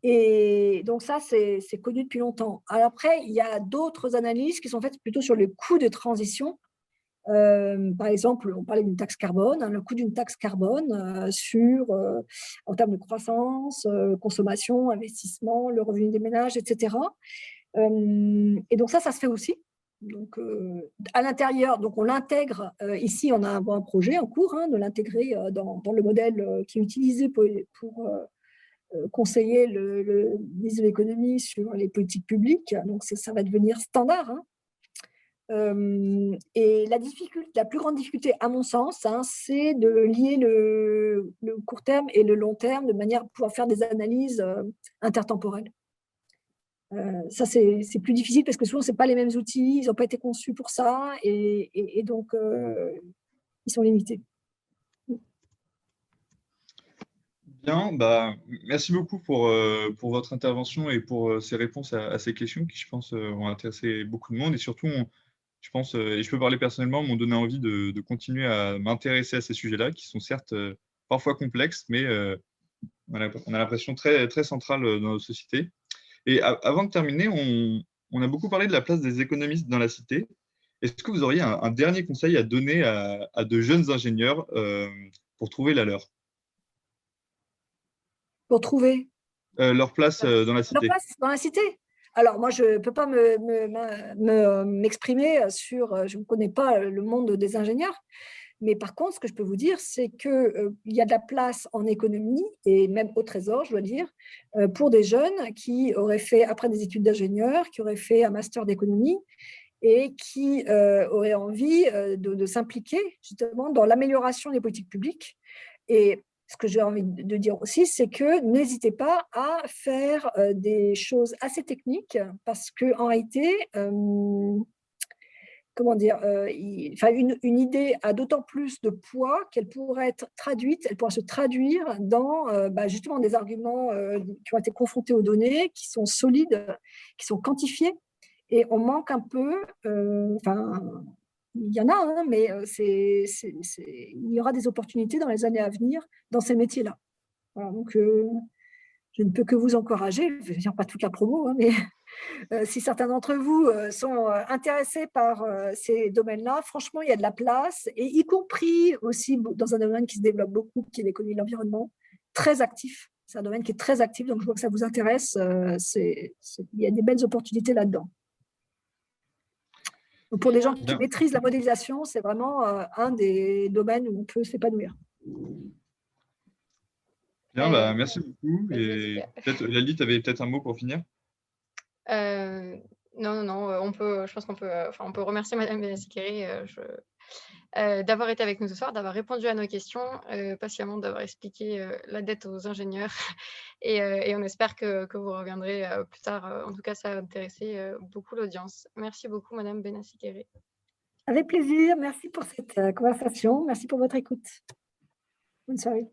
Et donc ça, c'est connu depuis longtemps. Alors après, il y a d'autres analyses qui sont faites plutôt sur le coût de transition. Par exemple, on parlait d'une taxe carbone, hein, le coût d'une taxe carbone en termes de croissance, consommation, investissement, le revenu des ménages, etc. Et donc ça se fait aussi. Donc, à l'intérieur, donc on l'intègre. Ici, on a un projet en cours, hein, de l'intégrer dans le modèle qui est utilisé pour conseiller le ministre de l'économie sur les politiques publiques. Donc, ça va devenir standard. Hein. Et la plus grande difficulté, à mon sens, hein, c'est de lier le court terme et le long terme de manière à pouvoir faire des analyses intertemporelles. Ça, c'est plus difficile parce que souvent, ce n'est pas les mêmes outils, ils n'ont pas été conçus pour ça et donc, ils sont limités. Bien, merci beaucoup pour votre intervention et pour ces réponses à ces questions qui, je pense, vont intéresser beaucoup de monde et surtout, je pense, et je peux parler personnellement, m'ont donné envie de continuer à m'intéresser à ces sujets-là qui sont certes parfois complexes, mais on a l'impression très, très centrale dans nos sociétés. Et avant de terminer, on a beaucoup parlé de la place des économistes dans la cité. Est-ce que vous auriez un dernier conseil à donner à de jeunes ingénieurs pour trouver la leur? Pour trouver leur place dans la cité. Leur place dans la cité. Alors, moi, je ne peux pas m'exprimer sur… Je ne connais pas le monde des ingénieurs. Mais par contre, ce que je peux vous dire, c'est qu'il y a de la place en économie, et même au Trésor, je dois dire, pour des jeunes qui auraient fait, après des études d'ingénieur, qui auraient fait un master d'économie et qui auraient envie de s'impliquer justement dans l'amélioration des politiques publiques. Et ce que j'ai envie de dire aussi, c'est que n'hésitez pas à faire des choses assez techniques parce qu'en réalité, comment dire, une idée a d'autant plus de poids qu'elle pourrait être traduite, elle pourra se traduire dans justement des arguments qui ont été confrontés aux données, qui sont solides, qui sont quantifiés. Et on manque un peu, il y en a, hein, mais il y aura des opportunités dans les années à venir dans ces métiers-là. Voilà, donc, je ne peux que vous encourager, je ne vais dire pas toute la promo, hein, mais si certains d'entre vous sont intéressés par ces domaines-là, franchement, il y a de la place, et y compris aussi dans un domaine qui se développe beaucoup, qui est l'économie de l'environnement, très actif. C'est un domaine qui est très actif, donc je vois que ça vous intéresse. Il y a des belles opportunités là-dedans. Donc pour des gens qui maîtrisent la modélisation, c'est vraiment un des domaines où on peut s'épanouir. Bien, merci beaucoup. Et peut-être, Lali, tu avais peut-être un mot pour finir? Non, je pense qu'on peut remercier Madame Benassi-Kéré d'avoir été avec nous ce soir, d'avoir répondu à nos questions, patiemment, d'avoir expliqué la dette aux ingénieurs. Et on espère que vous reviendrez plus tard. En tout cas, ça a intéressé beaucoup l'audience. Merci beaucoup, Madame Benassi-Kéré. Avec plaisir. Merci pour cette conversation. Merci pour votre écoute. Bonne soirée.